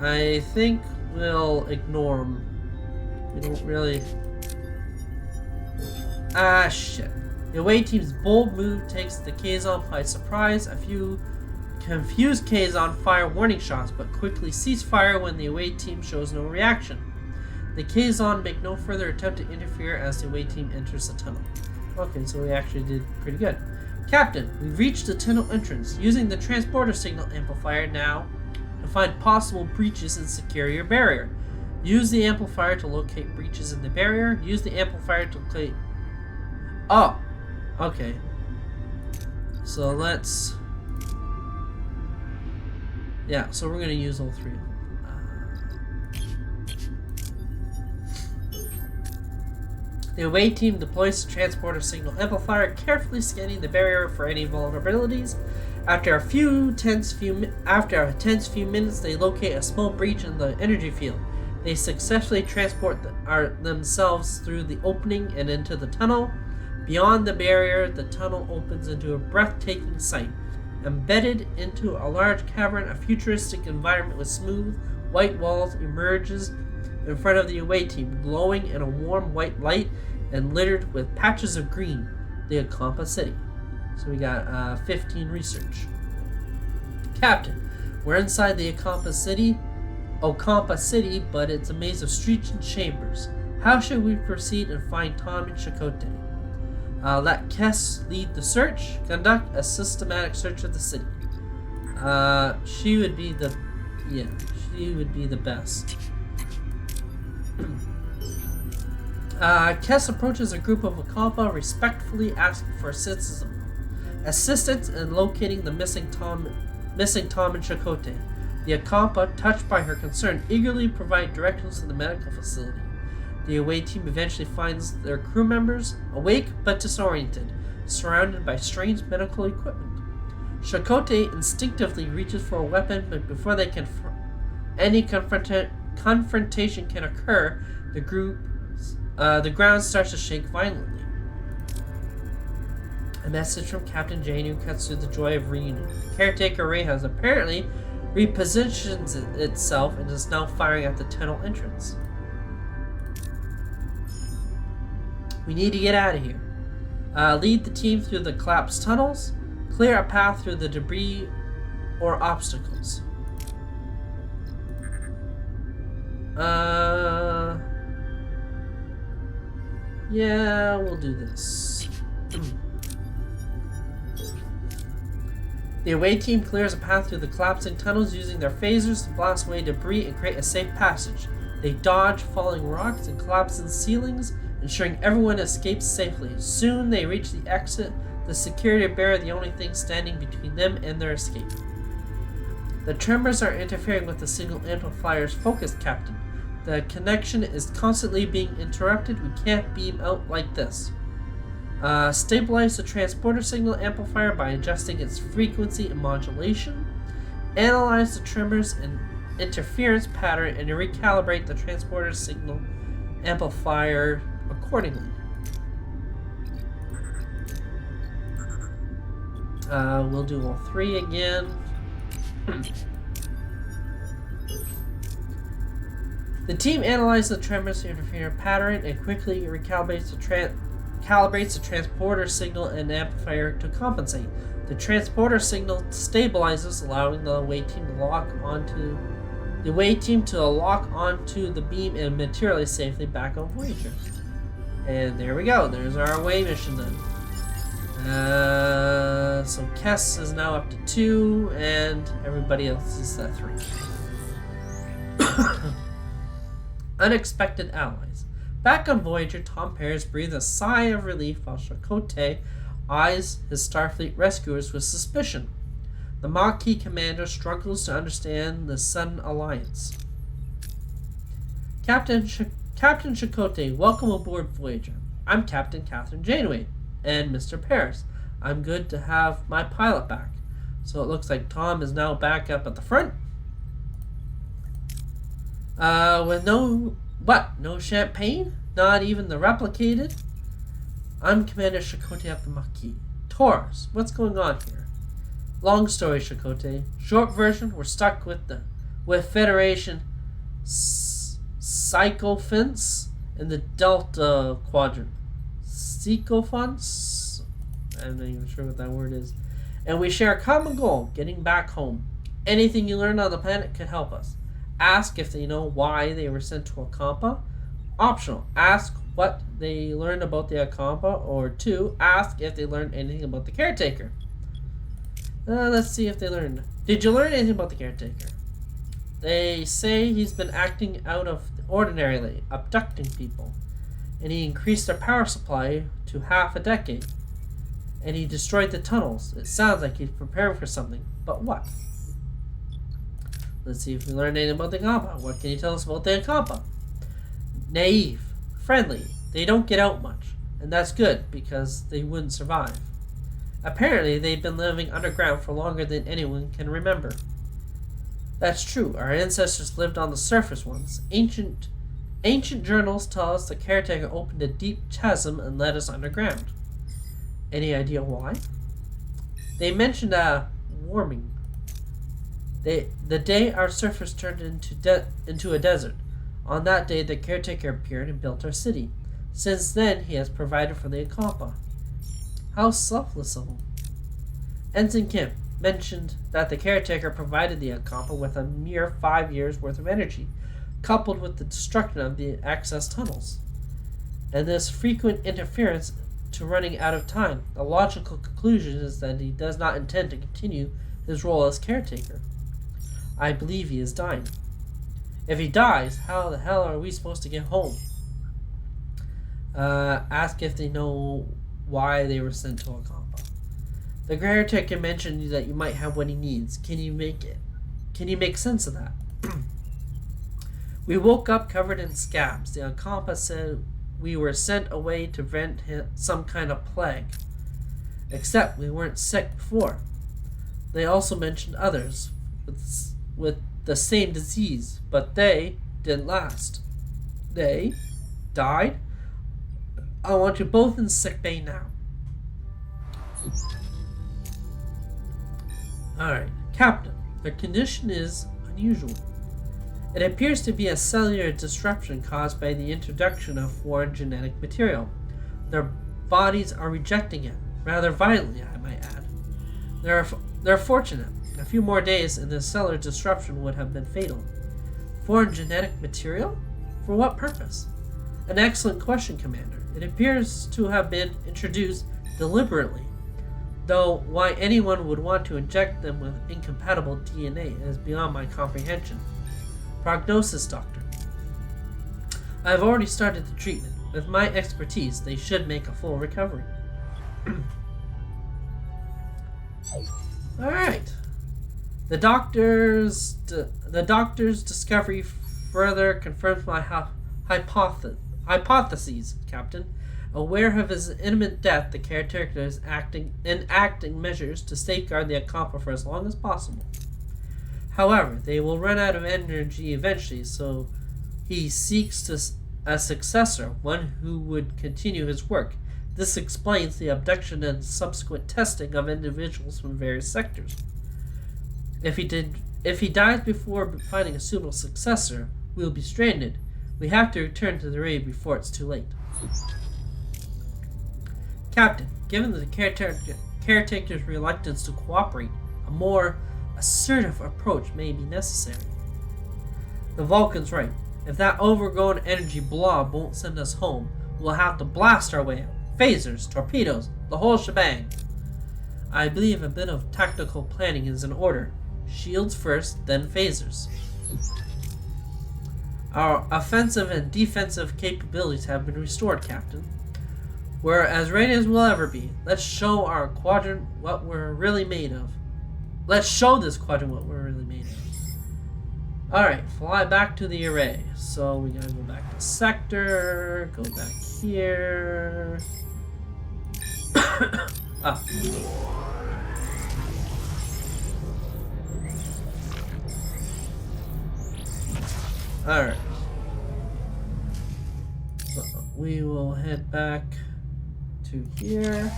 I think we'll ignore them. We don't really... shit. The away team's bold move takes the Kazon by surprise. A few confuse Kazon fire warning shots, but quickly cease fire when the away team shows no reaction. The Kazon make no further attempt to interfere as the away team enters the tunnel. Okay, so we actually did pretty good. Captain, we've reached the tunnel entrance. Using the transporter signal amplifier now to find possible breaches and secure your barrier. Use the amplifier to locate breaches in the barrier. Use the amplifier to locate... Oh! Okay. So let's... Yeah, so we're going to use all three of them. The away team deploys the transporter signal amplifier, carefully scanning the barrier for any vulnerabilities. After a tense few minutes, they locate a small breach in the energy field. They successfully transport themselves through the opening and into the tunnel. Beyond the barrier, the tunnel opens into a breathtaking sight. Embedded into a large cavern, a futuristic environment with smooth, white walls emerges in front of the away team, glowing in a warm white light and littered with patches of green, the Ocampa City. So we got 15 research. Captain, we're inside the Ocampa City, but it's a maze of streets and chambers. How should we proceed and find Tom and Chakotay? Let Kess lead the search. Conduct a systematic search of the city. She would be the best. Kess approaches a group of Ocampa, respectfully asking for assistance in locating the missing Tom and Chakotay. The Ocampa, touched by her concern, eagerly provide directions to the medical facility. The away team eventually finds their crew members, awake but disoriented, surrounded by strange medical equipment. Chakotay instinctively reaches for a weapon, but before any confrontation can occur, the ground starts to shake violently. A message from Captain Janu cuts through the joy of reunion. Caretaker Ray has apparently repositions itself and is now firing at the tunnel entrance. We need to get out of here. Lead the team through the collapsed tunnels. Clear a path through the debris or obstacles. Yeah, we'll do this. The away team clears a path through the collapsing tunnels using their phasers to blast away debris and create a safe passage. They dodge falling rocks and collapsing ceilings, ensuring everyone escapes safely. Soon they reach the exit, the security barrier the only thing standing between them and their escape. The tremors are interfering with the signal amplifier's focus, Captain. The connection is constantly being interrupted. We can't beam out like this. Stabilize the transporter signal amplifier by adjusting its frequency and modulation. Analyze the tremors and interference pattern and recalibrate the transporter signal amplifier accordingly. We'll do all three again. The team analyzes the tremors interference pattern and quickly recalibrates calibrates the transporter signal and amplifier to compensate. The transporter signal stabilizes, allowing the away team to lock onto the beam and materialize safely back on Voyager. And there we go. There's our away mission then. So Kess is now up to 2, and everybody else is at 3. Unexpected allies. Back on Voyager, Tom Paris breathes a sigh of relief while Chakotay eyes his Starfleet rescuers with suspicion. The Maquis commander struggles to understand the sudden alliance. Captain Chakotay, welcome aboard Voyager. I'm Captain Catherine Janeway, and Mr. Paris. I'm good to have my pilot back. So it looks like Tom is now back up at the front. With no champagne? Not even the replicated? I'm Commander Chakotay of the Maquis. Taurus, what's going on here? Long story, Chakotay. Short version, we're stuck with Federation Psychophants in the Delta Quadrant. Psychophants? I'm not even sure what that word is. And we share a common goal, getting back home. Anything you learn on the planet could help us. Ask if they know why they were sent to Akampa. Optional. Ask what they learned about the Akampa. Or 2. Ask if they learned anything about the caretaker. Let's see if they learned. Did you learn anything about the caretaker? They say he's been acting out of the ordinary lately, abducting people. And he increased their power supply to half a decade. And he destroyed the tunnels. It sounds like he's preparing for something. But what? Let's see if we learned anything about the Akampa. What can you tell us about the Akampa? Naive. Friendly. They don't get out much. And that's good, because they wouldn't survive. Apparently, they've been living underground for longer than anyone can remember. That's true. Our ancestors lived on the surface once. Ancient journals tell us the caretaker opened a deep chasm and led us underground. Any idea why? They mentioned warming. The day our surface turned into a desert. On that day, the caretaker appeared and built our city. Since then, he has provided for the Akampa. How selfless of him. Ensign Kim mentioned that the caretaker provided the Akampa with a mere 5 years' worth of energy, coupled with the destruction of the access tunnels. And this frequent interference to running out of time. The logical conclusion is that he does not intend to continue his role as caretaker. I believe he is dying. If he dies, how the hell are we supposed to get home? Ask if they know why they were sent to Akampa. The caretaker mentioned that you might have what he needs. Can you make sense of that? We woke up covered in scabs. The Akampa said we were sent away to prevent some kind of plague. Except we weren't sick before. They also mentioned others with the same disease, but they didn't last. They died? I want you both in sickbay now. Alright, Captain, their condition is unusual. It appears to be a cellular disruption caused by the introduction of foreign genetic material. Their bodies are rejecting it, rather violently, I might add. They're fortunate. A few more days and the cellular disruption would have been fatal. Foreign genetic material? For what purpose? An excellent question, Commander. It appears to have been introduced deliberately, though why anyone would want to inject them with incompatible DNA is beyond my comprehension. Prognosis, Doctor. I have already started the treatment. With my expertise, they should make a full recovery. Alright. The doctor's discovery further confirms my hypotheses, Captain. Aware of his imminent death, the caretaker is enacting measures to safeguard the Akampa for as long as possible. However, they will run out of energy eventually, so he seeks a successor, one who would continue his work. This explains the abduction and subsequent testing of individuals from various sectors. If he dies before finding a suitable successor, we will be stranded. We have to return to the raid before it's too late. Captain, given the caretaker's reluctance to cooperate, a more assertive approach may be necessary. The Vulcan's right. If that overgrown energy blob won't send us home, we'll have to blast our way out. Phasers, torpedoes, the whole shebang. I believe a bit of tactical planning is in order. Shields first, then phasers. Our offensive and defensive capabilities have been restored, Captain. We're as ready as we'll ever be. Let's show our quadrant what we're really made of. Let's show this quadrant what we're really made of. Alright, fly back to the array. So we gotta go back to sector, go back here. Ah. Alright. So we will head back to here.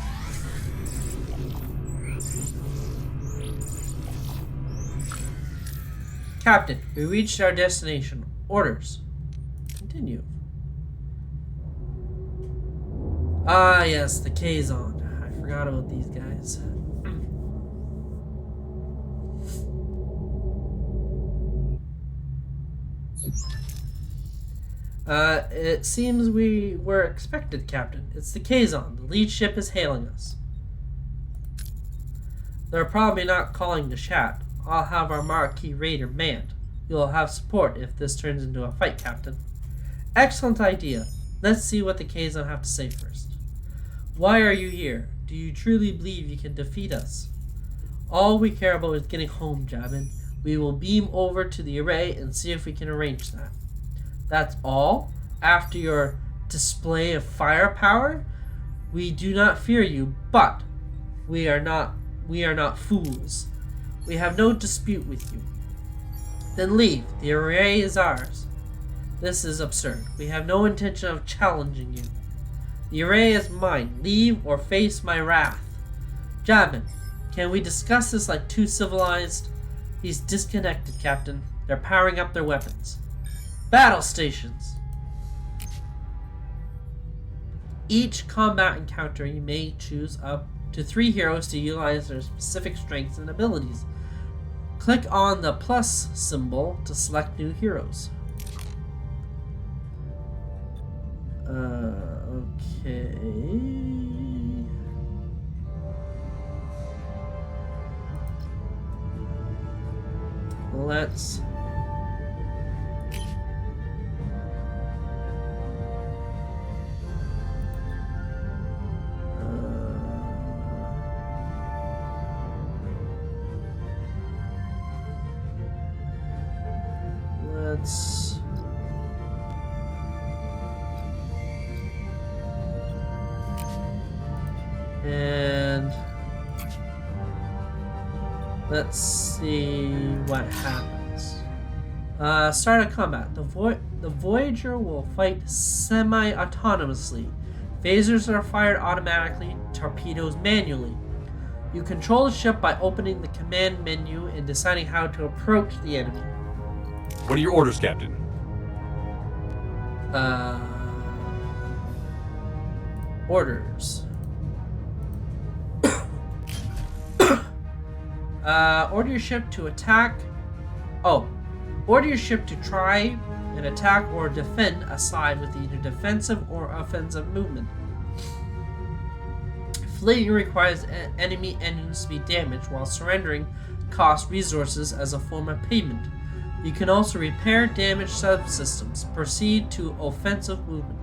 Captain, we reached our destination. Orders. Continue. Ah, yes, the K-Zone. I forgot about these guys. It seems we were expected, Captain. It's the Kazon. The lead ship is hailing us. They're probably not calling to chat. I'll have our marquee raider manned. You'll have support if this turns into a fight, Captain. Excellent idea. Let's see what the Kazon have to say first. Why are you here? Do you truly believe you can defeat us? All we care about is getting home, Jabin. We will beam over to the array and see if we can arrange that. That's all? After your display of firepower? We do not fear you, but we are not fools. We have no dispute with you. Then leave. The array is ours. This is absurd. We have no intention of challenging you. The array is mine. Leave or face my wrath. Jabin, can we discuss this like two civilized? He's disconnected, Captain. They're powering up their weapons. Battle stations. Each combat encounter you may choose up to 3 heroes to utilize their specific strengths and abilities. Click on the plus symbol to select new heroes. Okay. Let's let's see what happens. Start a combat. The Voyager will fight semi-autonomously. Phasers are fired automatically, torpedoes manually. You control the ship by opening the command menu and deciding how to approach the enemy. What are your orders, Captain? Orders. Order your ship to attack. Order your ship to try and attack or defend a side with either defensive or offensive movement. Fleeing requires enemy engines to be damaged, while surrendering costs resources as a form of payment. You can also repair damaged subsystems. Proceed to offensive movement.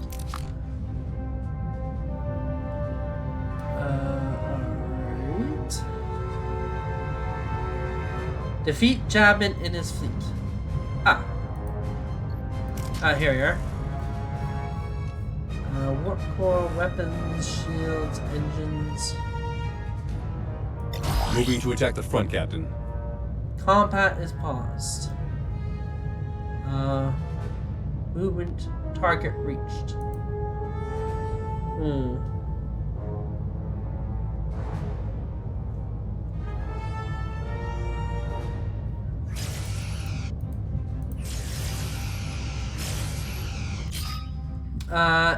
Alright. Defeat Jabin and his fleet. Here you are. Warp core, weapons, shields, engines. Moving to attack the front, Captain. Combat is paused. Movement target reached.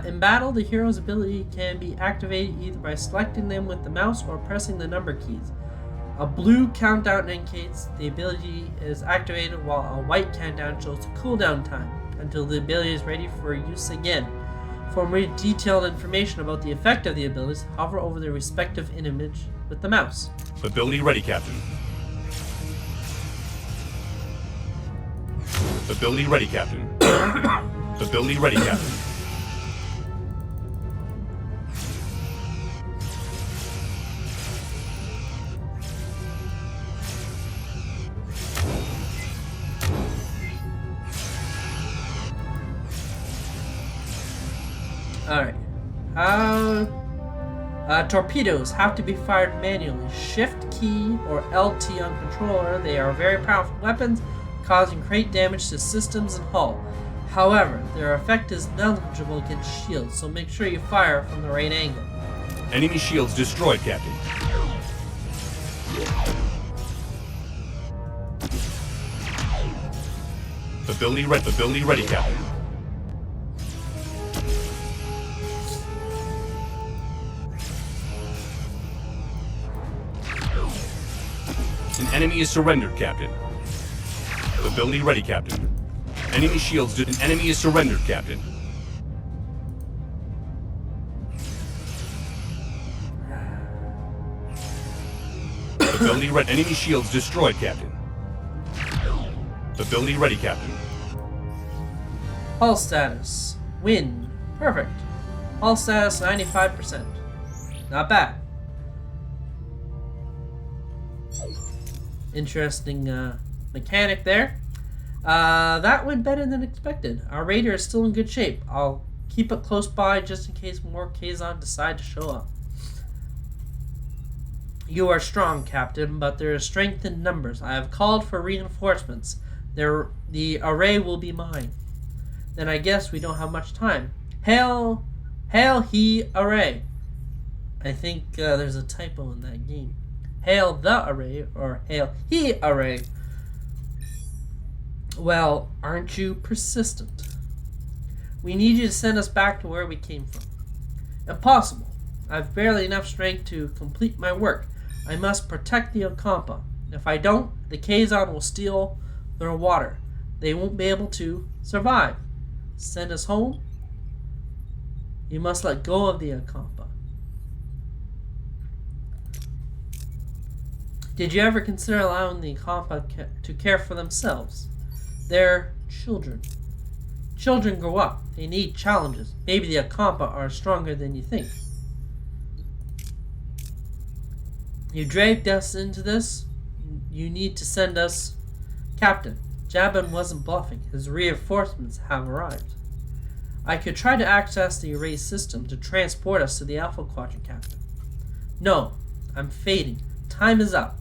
In battle, the hero's ability can be activated either by selecting them with the mouse or pressing the number keys. A blue countdown indicates the ability is activated, while a white countdown shows the cooldown time until the ability is ready for use again. For more detailed information about the effect of the abilities, hover over the respective image with the mouse. Ability ready, Captain. Ability ready, Captain. Ability ready, Captain. Alright. Torpedoes have to be fired manually. Shift key or LT on controller. They are very powerful weapons, causing great damage to systems and hull. However, their effect is negligible against shields, so make sure you fire from the right angle. Enemy shields destroyed, Captain. Ability ready, Captain. An enemy is surrendered, Captain. Ability ready, Captain. Enemy shields. An enemy is surrendered, Captain. Ability ready. Enemy shields destroyed, Captain. Ability ready, Captain. Hull status. Wind. Perfect. Hull status 95%. Not bad. Interesting mechanic there. That went better than expected. Our raider is still in good shape. I'll keep it close by just in case more Kazon decide to show up. You are strong, Captain, but there is strength in numbers. I have called for reinforcements. The array will be mine. Then I guess we don't have much time. Hail he array. I think there's a typo in that game. Hail the array or hail he array. Well, aren't you persistent? We need you to send us back to where we came from. Impossible. I've barely enough strength to complete my work. I must protect the Okampa. If I don't, the Kazon will steal their water. They won't be able to survive. Send us home? You must let go of the Okampa. Did you ever consider allowing the Okampa to care for themselves? They're children. Children grow up. They need challenges. Maybe the Okampa are stronger than you think. You dragged us into this. You need to send us... Captain, Jabin wasn't bluffing. His reinforcements have arrived. I could try to access the array system to transport us to the Alpha Quadrant, Captain. No, I'm fading. Time is up.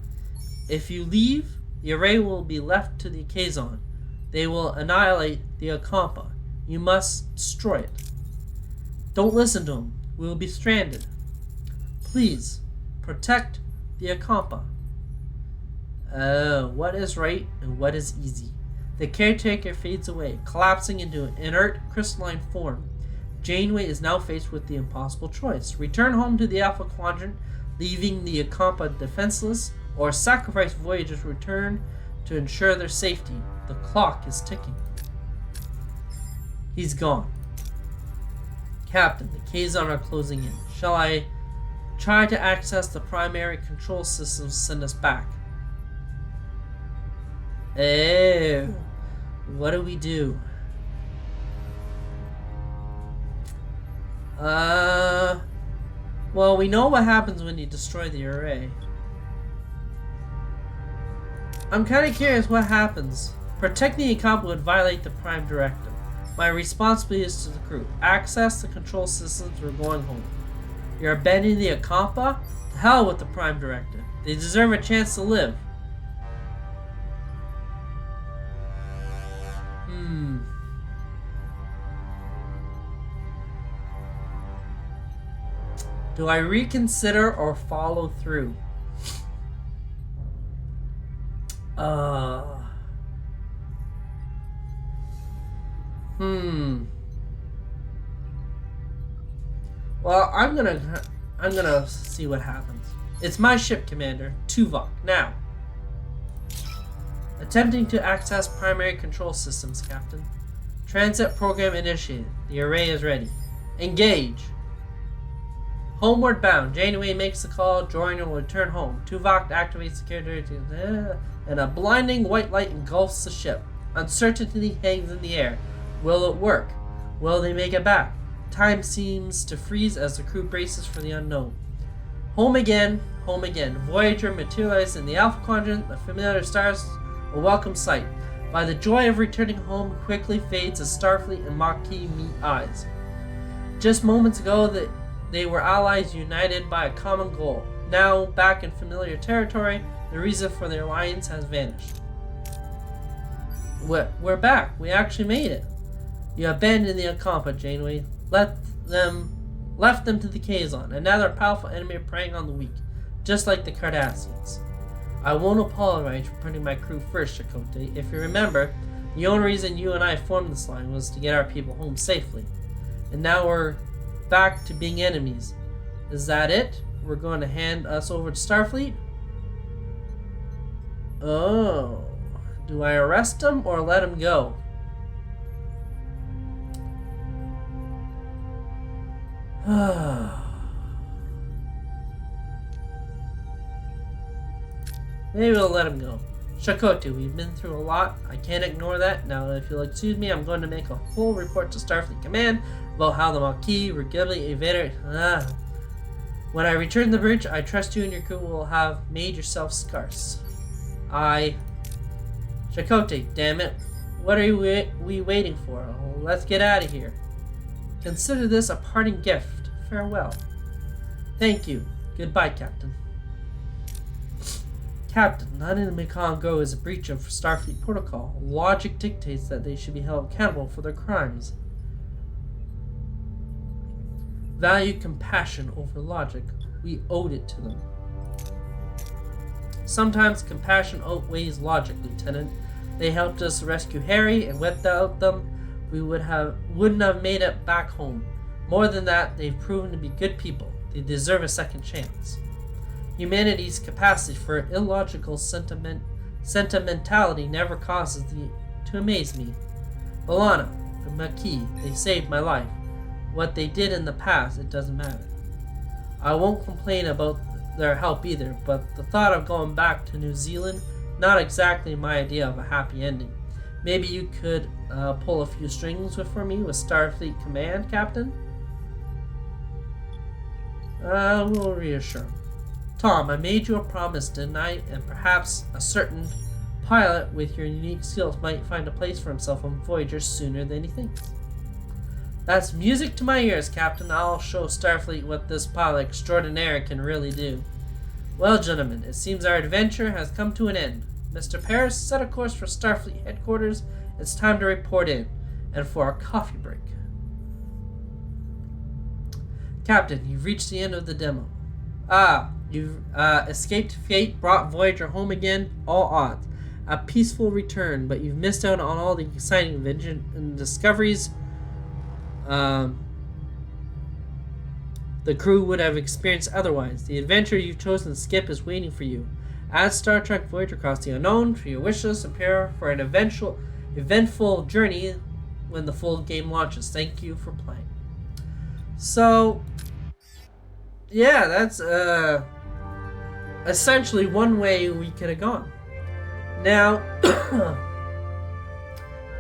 If you leave, the array will be left to the Kazon. They will annihilate the Okampa. You must destroy it. Don't listen to him. We will be stranded. Please, protect the Okampa. What is right and what is easy? The caretaker fades away, collapsing into an inert, crystalline form. Janeway is now faced with the impossible choice. Return home to the Alpha Quadrant, leaving the Okampa defenseless, or sacrifice Voyager's return to ensure their safety. The clock is ticking. He's gone. Captain, the Kazon are closing in. Shall I try to access the primary control systems to send us back? Oh, what do we do? Well, we know what happens when you destroy the array. I'm kind of curious what happens. Protecting the Okampa would violate the Prime Directive. My responsibility is to the crew. Access the control systems, we're going home. You're abandoning the Okampa? To hell with the Prime Directive. They deserve a chance to live. Do I reconsider or follow through? Well, I'm gonna see what happens. It's my ship, Commander, Tuvok. Now, attempting to access primary control systems, Captain. Transit program initiated. The array is ready. Engage. Homeward bound. Janeway makes the call. Jordan will return home. Tuvok activates security, and a blinding white light engulfs the ship. Uncertainty hangs in the air. Will it work? Will they make it back? Time seems to freeze as the crew braces for the unknown. Home again, home again. Voyager materialized in the Alpha Quadrant. The familiar stars, a welcome sight. By the joy of returning home quickly fades as Starfleet and Maquis meet eyes. Just moments ago, they were allies united by a common goal. Now, back in familiar territory, the reason for their alliance has vanished. We're back. We actually made it. You abandoned the Okampa, Janeway. Left them to the Kazon, another powerful enemy preying on the weak, just like the Cardassians. I won't apologize for putting my crew first, Chakotay. If you remember, the only reason you and I formed this line was to get our people home safely. And now we're back to being enemies. Is that it? We're going to hand us over to Starfleet? Oh. Do I arrest him or let him go? Maybe we'll let him go. Chakotay, we've been through a lot. I can't ignore that. Now, if you'll excuse me, I'm going to make a full report to Starfleet Command about how the Maquis regularly evaded. When I return to the bridge, I trust you and your crew will have made yourself scarce. Chakotay, damn it. What are we waiting for? Oh, let's get out of here. Consider this a parting gift. Farewell. Thank you. Goodbye, Captain. Captain, letting the T.K.O.G go is a breach of Starfleet protocol. Logic dictates that they should be held accountable for their crimes. Value compassion over logic. We owed it to them. Sometimes compassion outweighs logic, Lieutenant. They helped us rescue Harry, and without them, we wouldn't have made it back home. More than that, they've proven to be good people. They deserve a second chance. Humanity's capacity for illogical sentimentality never causes to amaze me. B'Elanna, the Maquis, they saved my life. What they did in the past, it doesn't matter. I won't complain about their help either, but the thought of going back to New Zealand, not exactly my idea of a happy ending. Maybe you could pull a few strings for me with Starfleet Command, Captain? We'll reassure him. Tom, I made you a promise, didn't I? And perhaps a certain pilot with your unique skills might find a place for himself on Voyager sooner than he thinks. That's music to my ears, Captain. I'll show Starfleet what this pilot extraordinaire can really do. Well, gentlemen, it seems our adventure has come to an end. Mr. Paris, set a course for Starfleet headquarters. It's time to report in, and for our coffee break. Captain, you've reached the end of the demo. You've escaped fate, brought Voyager home again, all odds. A peaceful return, but you've missed out on all the exciting inventions and discoveries the crew would have experienced otherwise. The adventure you've chosen to skip is waiting for you. Add Star Trek Voyager Across the Unknown to your wish list and prepare for an eventful journey when the full game launches. Thank you for playing. So, yeah, that's essentially one way we could have gone. Now,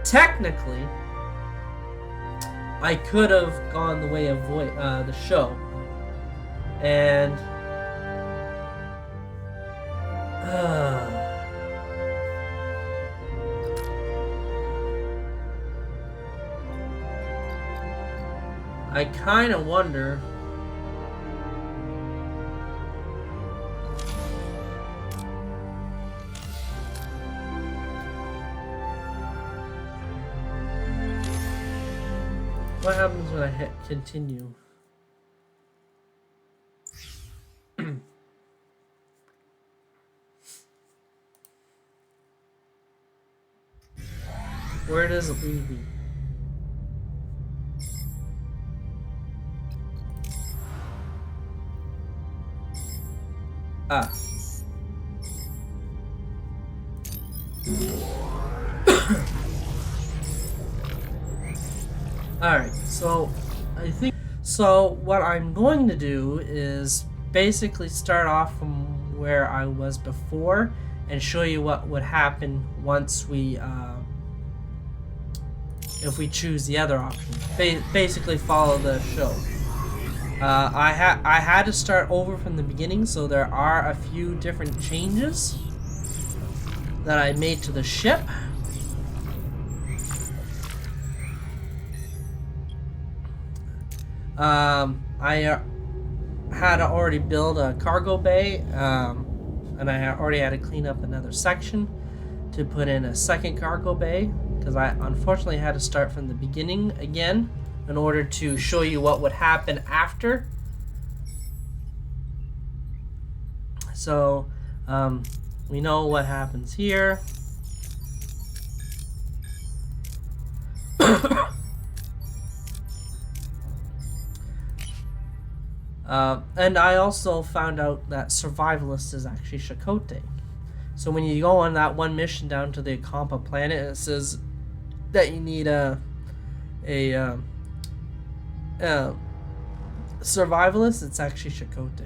technically, I could have gone the way of the show, and I kind of wonder what happens when I hit continue. Where does it leave me? Alright, so I think what I'm going to do is basically start off from where I was before and show you what would happen once we if we choose the other option. Basically follow the show. I had to start over from the beginning, so there are a few different changes that I made to the ship. I had to already build a cargo bay, and I already had to clean up another section to put in a second cargo bay, because I unfortunately had to start from the beginning again in order to show you what would happen after. So we know what happens here. And I also found out that survivalist is actually Chakotay. So when you go on that one mission down to the Akampa planet, it says that you need survivalist, it's actually T.K.O.G.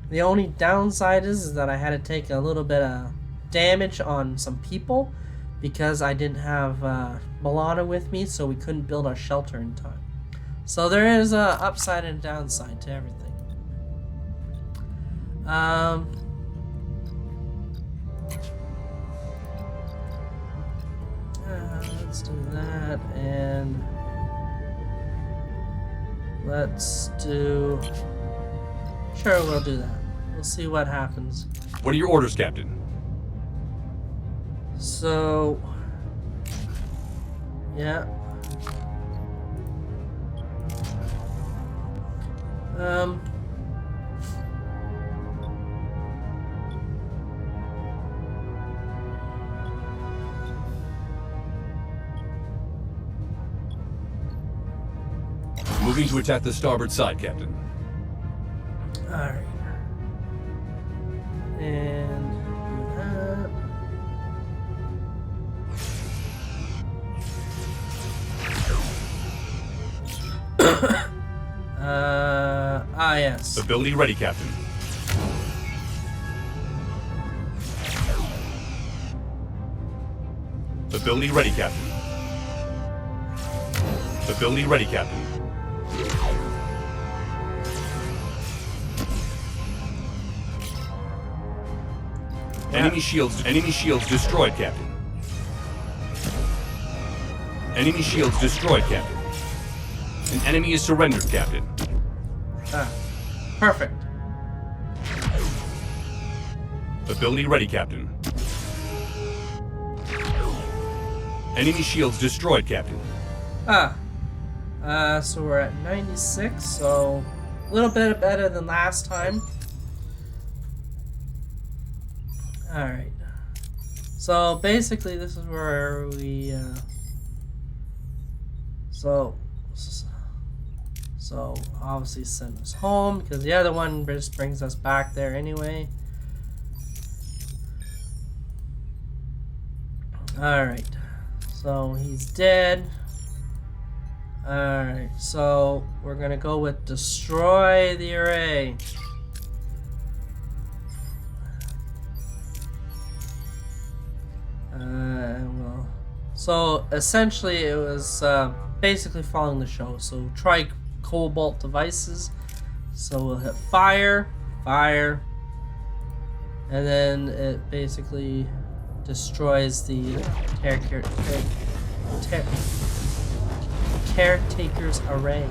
The only downside is that I had to take a little bit of damage on some people because I didn't have Milana with me, so we couldn't build our shelter in time. So there is a upside and downside to everything. Let's do that, and let's do... Sure, we'll do that. We'll see what happens. What are your orders, Captain? So... yeah. Moving to attack the starboard side, Captain. Alright. And do that. Yes. Ability ready, Captain. Ability ready, Captain. Ability ready, Captain. Enemy shields destroyed, Captain. Enemy shields destroyed, Captain. An enemy is surrendered, Captain. Perfect. Ability ready, Captain. Enemy shields destroyed, Captain. So we're at 96, so a little bit better than last time. Alright. So basically this is where we so obviously send us home because the other one just brings us back there anyway. Alright. So he's dead. Alright, so we're gonna go with destroy the array. Well, so essentially it was basically following the show. So try cobalt devices. So we'll hit fire, fire, and then it basically destroys the caretaker's array.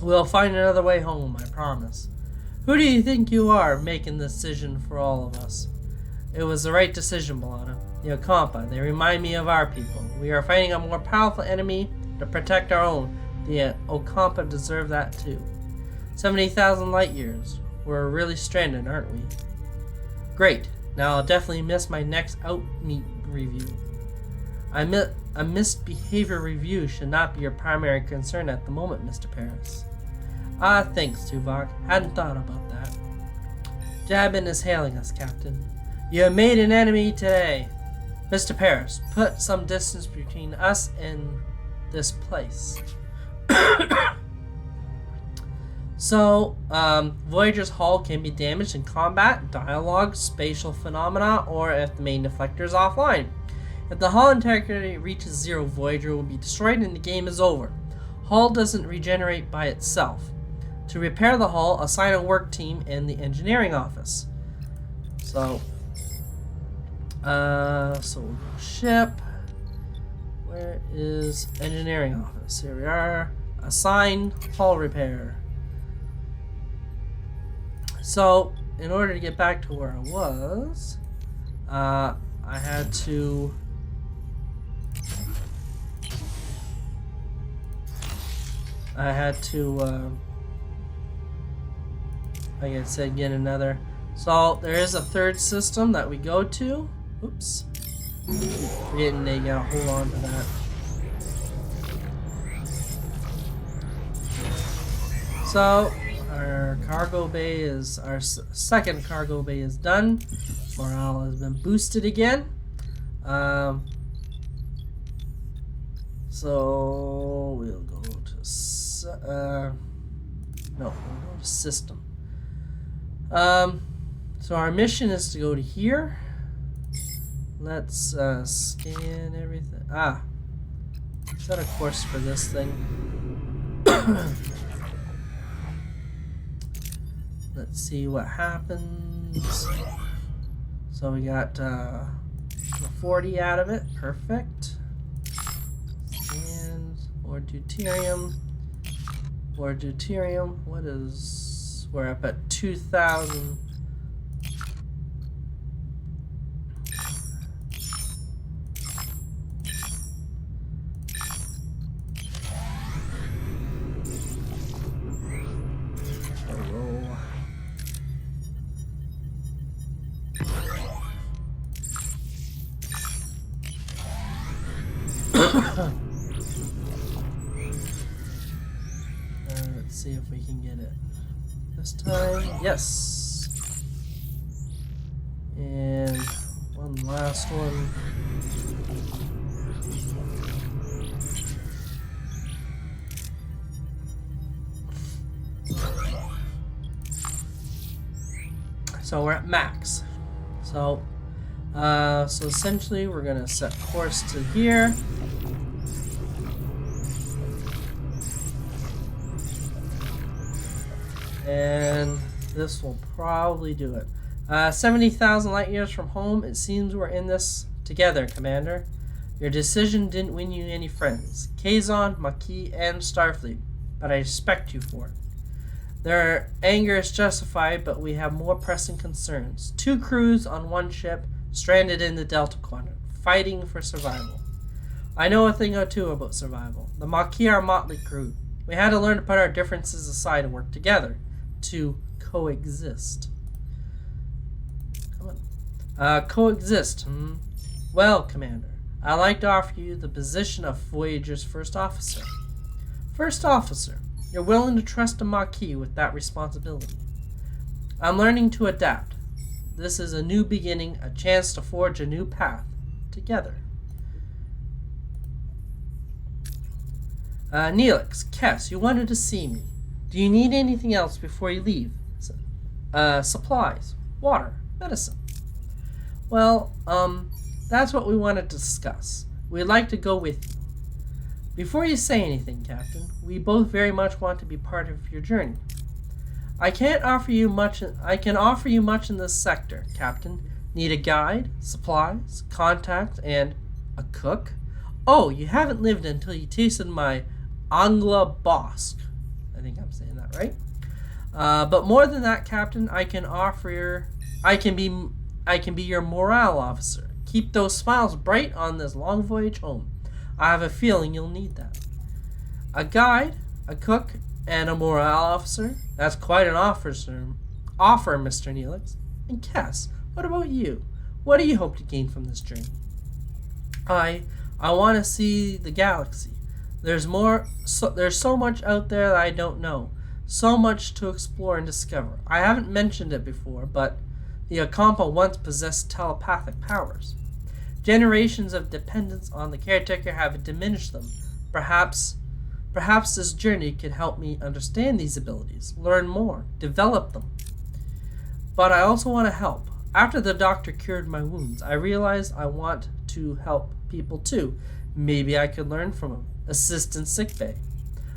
We'll find another way home, I promise. Who do you think you are making this decision for all of us? It was the right decision, Milana. The Ocampa, they remind me of our people. We are fighting a more powerful enemy to protect our own. The Ocampa deserve that too. 70,000 light years. We're really stranded, aren't we? Great. Now I'll definitely miss my next out-meet review. A missed behavior review should not be your primary concern at the moment, Mr. Paris. Thanks, Tuvok. Hadn't thought about that. Jabin is hailing us, Captain. You have made an enemy today. Mr. Paris, put some distance between us and this place. So, Voyager's hull can be damaged in combat, dialogue, spatial phenomena, or if the main deflector is offline. If the hull integrity reaches 0, Voyager will be destroyed and the game is over. Hull doesn't regenerate by itself. To repair the hull, assign a work team in the engineering office. So ship. Where is engineering office? Here we are. Assign hull repair. So, in order to get back to where I was, I had to like I said, get another. So there is a third system that we go to. Oops. Forgetting they gotta hold on to that. So our cargo bay is, our second cargo bay is done. Morale has been boosted again. So we'll go to we'll go to system. So our mission is to go to here. Let's scan everything. Set a course for this thing. Let's see what happens. So we got 40 out of it. Perfect. And more deuterium. More deuterium. What is... We're up at 2,000. Let's see if we can get it this time. Yes. And one last one. So we're at max. So essentially we're gonna set course to here. And this will probably do it. 70,000 light years from home. It seems we're in this together, Commander. Your decision didn't win you any friends. Kazon, Maquis, and Starfleet. But I respect you for it. Their anger is justified, but we have more pressing concerns. 2 crews on one ship, stranded in the Delta Quadrant, fighting for survival. I know a thing or two about survival. The Maquis are a motley crew. We had to learn to put our differences aside and work together to coexist. Come on. Coexist. Well, Commander, I'd like to offer you the position of Voyager's first officer. First officer, you're willing to trust a Maquis with that responsibility. I'm learning to adapt. This is a new beginning, a chance to forge a new path together. Neelix, Kess, you wanted to see me. Do you need anything else before you leave? Supplies, water, medicine. Well, that's what we wanted to discuss. We'd like to go with you. Before you say anything, Captain, we both very much want to be part of your journey. I can offer you much in this sector, Captain. Need a guide, supplies, contact, and a cook? Oh, you haven't lived until you tasted my Angla Bosk. I think I'm saying that right. But more than that, Captain, I can be your morale officer. Keep those smiles bright on this long voyage home. I have a feeling you'll need that. A guide, a cook, and a morale officer. That's quite an offer, Mr. Neelix. And Cass, what about you? What do you hope to gain from this journey? I want to see the galaxy. There's so much out there that I don't know. So much to explore and discover. I haven't mentioned it before, but the Akampa once possessed telepathic powers. Generations of dependence on the caretaker have diminished them. Perhaps this journey could help me understand these abilities, learn more, develop them. But I also want to help. After the doctor cured my wounds, I realized I want to help people too. Maybe I could learn from him. Assist in sickbay.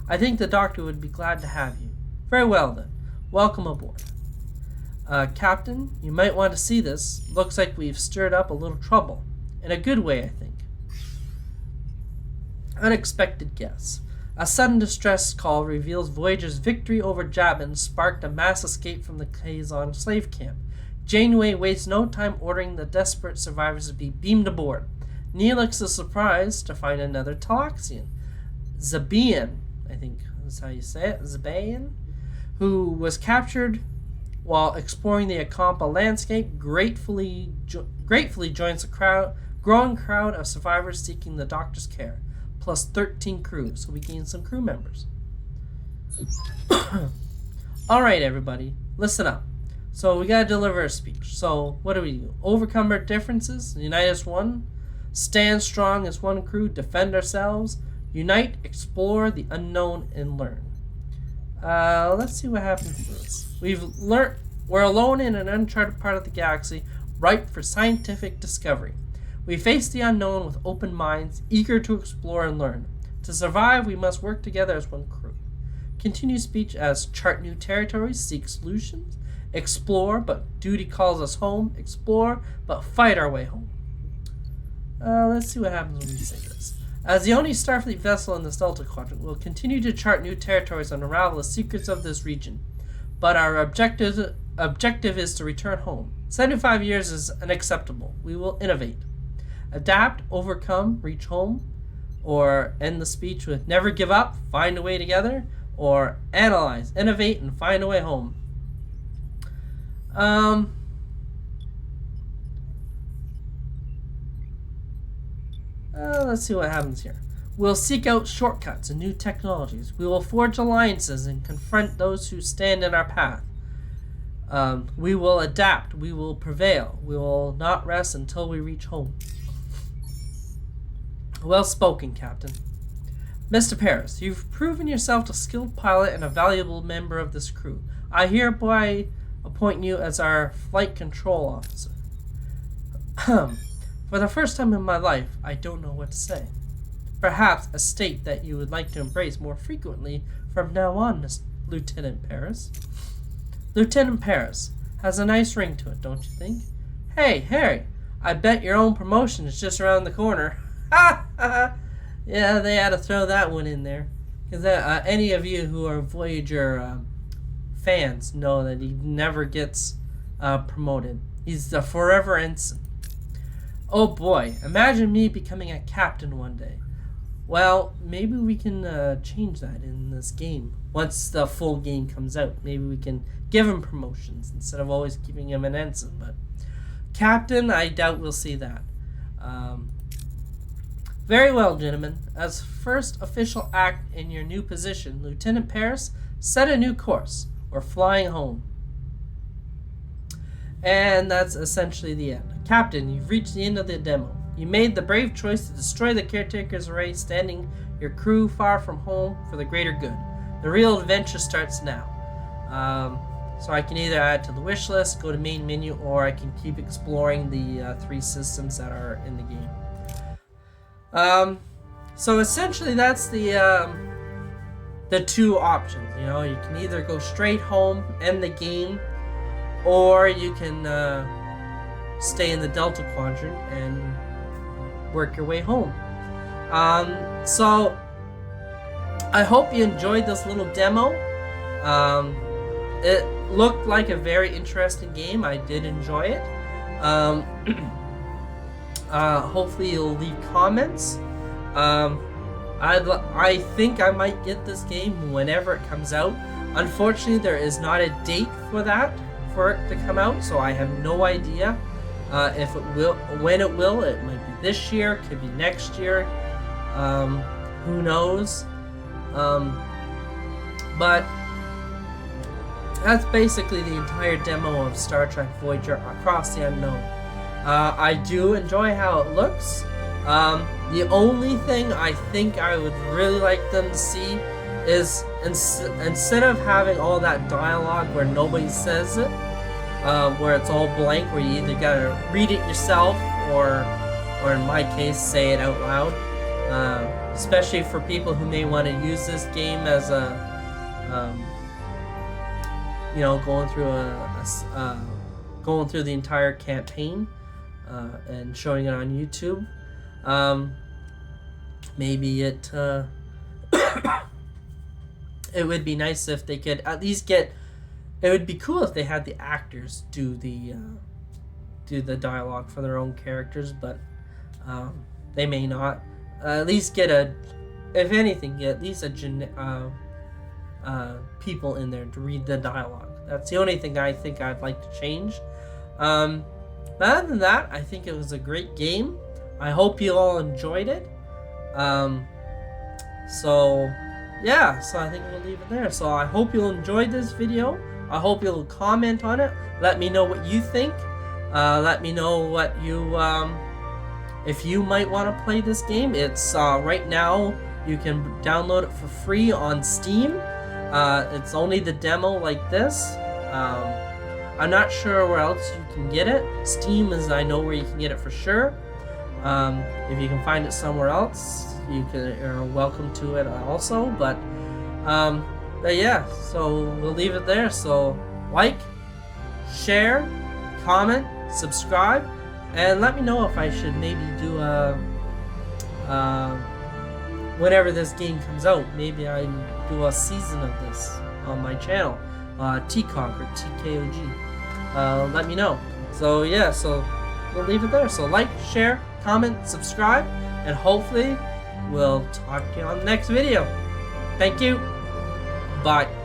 I think the doctor would be glad to have you. Very well then. Welcome aboard. Captain, you might want to see this. Looks like we've stirred up a little trouble. In a good way, I think. Unexpected guess. A sudden distress call reveals Voyager's victory over Jabin sparked a mass escape from the Kazon slave camp. Janeway wastes no time ordering the desperate survivors to be beamed aboard. Neelix is surprised to find another Talaxian, Zabian, I think that's how you say it, Zabian, who was captured while exploring the Akampa landscape, gratefully joins a growing crowd of survivors seeking the doctor's care, plus 13 crew, so we gain some crew members. Alright everybody, listen up. So we gotta deliver a speech. So what do? Overcome our differences, unite as one, stand strong as one crew, defend ourselves, Unite, explore the unknown, and learn. Let's see what happens to this. We're alone in an uncharted part of the galaxy, ripe for scientific discovery. We face the unknown with open minds, eager to explore and learn. To survive, we must work together as one crew. Continue speech as chart new territories, seek solutions, explore, but duty calls us home, explore, but fight our way home. Let's see what happens when we say this. As the only Starfleet vessel in this Delta Quadrant, we'll continue to chart new territories and unravel the secrets of this region. But our objective is to return home. 75 years is unacceptable. We will innovate. Adapt, overcome, reach home, or end the speech with never give up, find a way together, or analyze, innovate, and find a way home. Let's see what happens here. We'll seek out shortcuts and new technologies. We will forge alliances and confront those who stand in our path. We will adapt. We will prevail. We will not rest until we reach home. Well spoken, Captain. Mr. Paris, you've proven yourself a skilled pilot and a valuable member of this crew. I hereby appoint you as our flight control officer. For the first time in my life, I don't know what to say. Perhaps a state that you would like to embrace more frequently from now on, Lieutenant Paris. Lieutenant Paris has a nice ring to it, don't you think? Hey, Harry, I bet your own promotion is just around the corner. Ha ha! Yeah, they had to throw that one in there. Because any of you who are Voyager fans know that he never gets promoted. He's the forever ensign. Oh boy, imagine me becoming a captain one day. Well, maybe we can change that in this game. Once the full game comes out, maybe we can give him promotions instead of always keeping him an ensign. But captain, I doubt we'll see that. Very well, gentlemen. As first official act in your new position, Lieutenant Paris, set a new course. We're flying home. And that's essentially the end. Captain, you've reached the end of the demo. You made the brave choice to destroy the Caretaker's array, standing your crew far from home for the greater good. The real adventure starts now. So I can either add to the wish list, go to main menu, or I can keep exploring the 3 systems that are in the game. So essentially that's the 2 options. You know, you can either go straight home, end the game, or you can stay in the Delta Quadrant and work your way home. So I hope you enjoyed this little demo. It looked like a very interesting game. I did enjoy it. Hopefully you'll leave comments. I think I might get this game whenever it comes out. Unfortunately, there is not a date for it to come out, so I have no idea if it will, when it will. It might be this year, could be next year. Who knows? But that's basically the entire demo of Star Trek Voyager Across the Unknown. I do enjoy how it looks. The only thing I think I would really like them to see is instead of having all that dialogue where nobody says it, where it's all blank, where you either gotta read it yourself or in my case, say it out loud. Especially for people who may want to use this game as a, going through the entire campaign and showing it on YouTube. Maybe it it would be nice if they could at least get. It would be cool if they had the actors do the dialogue for their own characters, but they may not. At least get if anything, get at least people in there to read the dialogue. That's the only thing I think I'd like to change. But other than that, I think it was a great game. I hope you all enjoyed it. So I think we'll leave it there. So I hope you'll enjoy this video. I hope you'll comment on it. Let me know what you think. Let me know what you if you might want to play this game. It's right now You can download it for free on Steam. It's only the demo like this. I'm not sure where else you can get it. Steam is, I know where you can get it for sure. If you can find it somewhere else, you're welcome to it also. But yeah, so we'll leave it there. So like, share, comment, subscribe, and let me know if I should maybe do whenever this game comes out, maybe I do a season of this on my channel, T.K.O.G or T.K.O.G. Let me know. So yeah, so we'll leave it there. So like, share, comment, subscribe, and hopefully we'll talk to you on the next video. Thank you. Bye.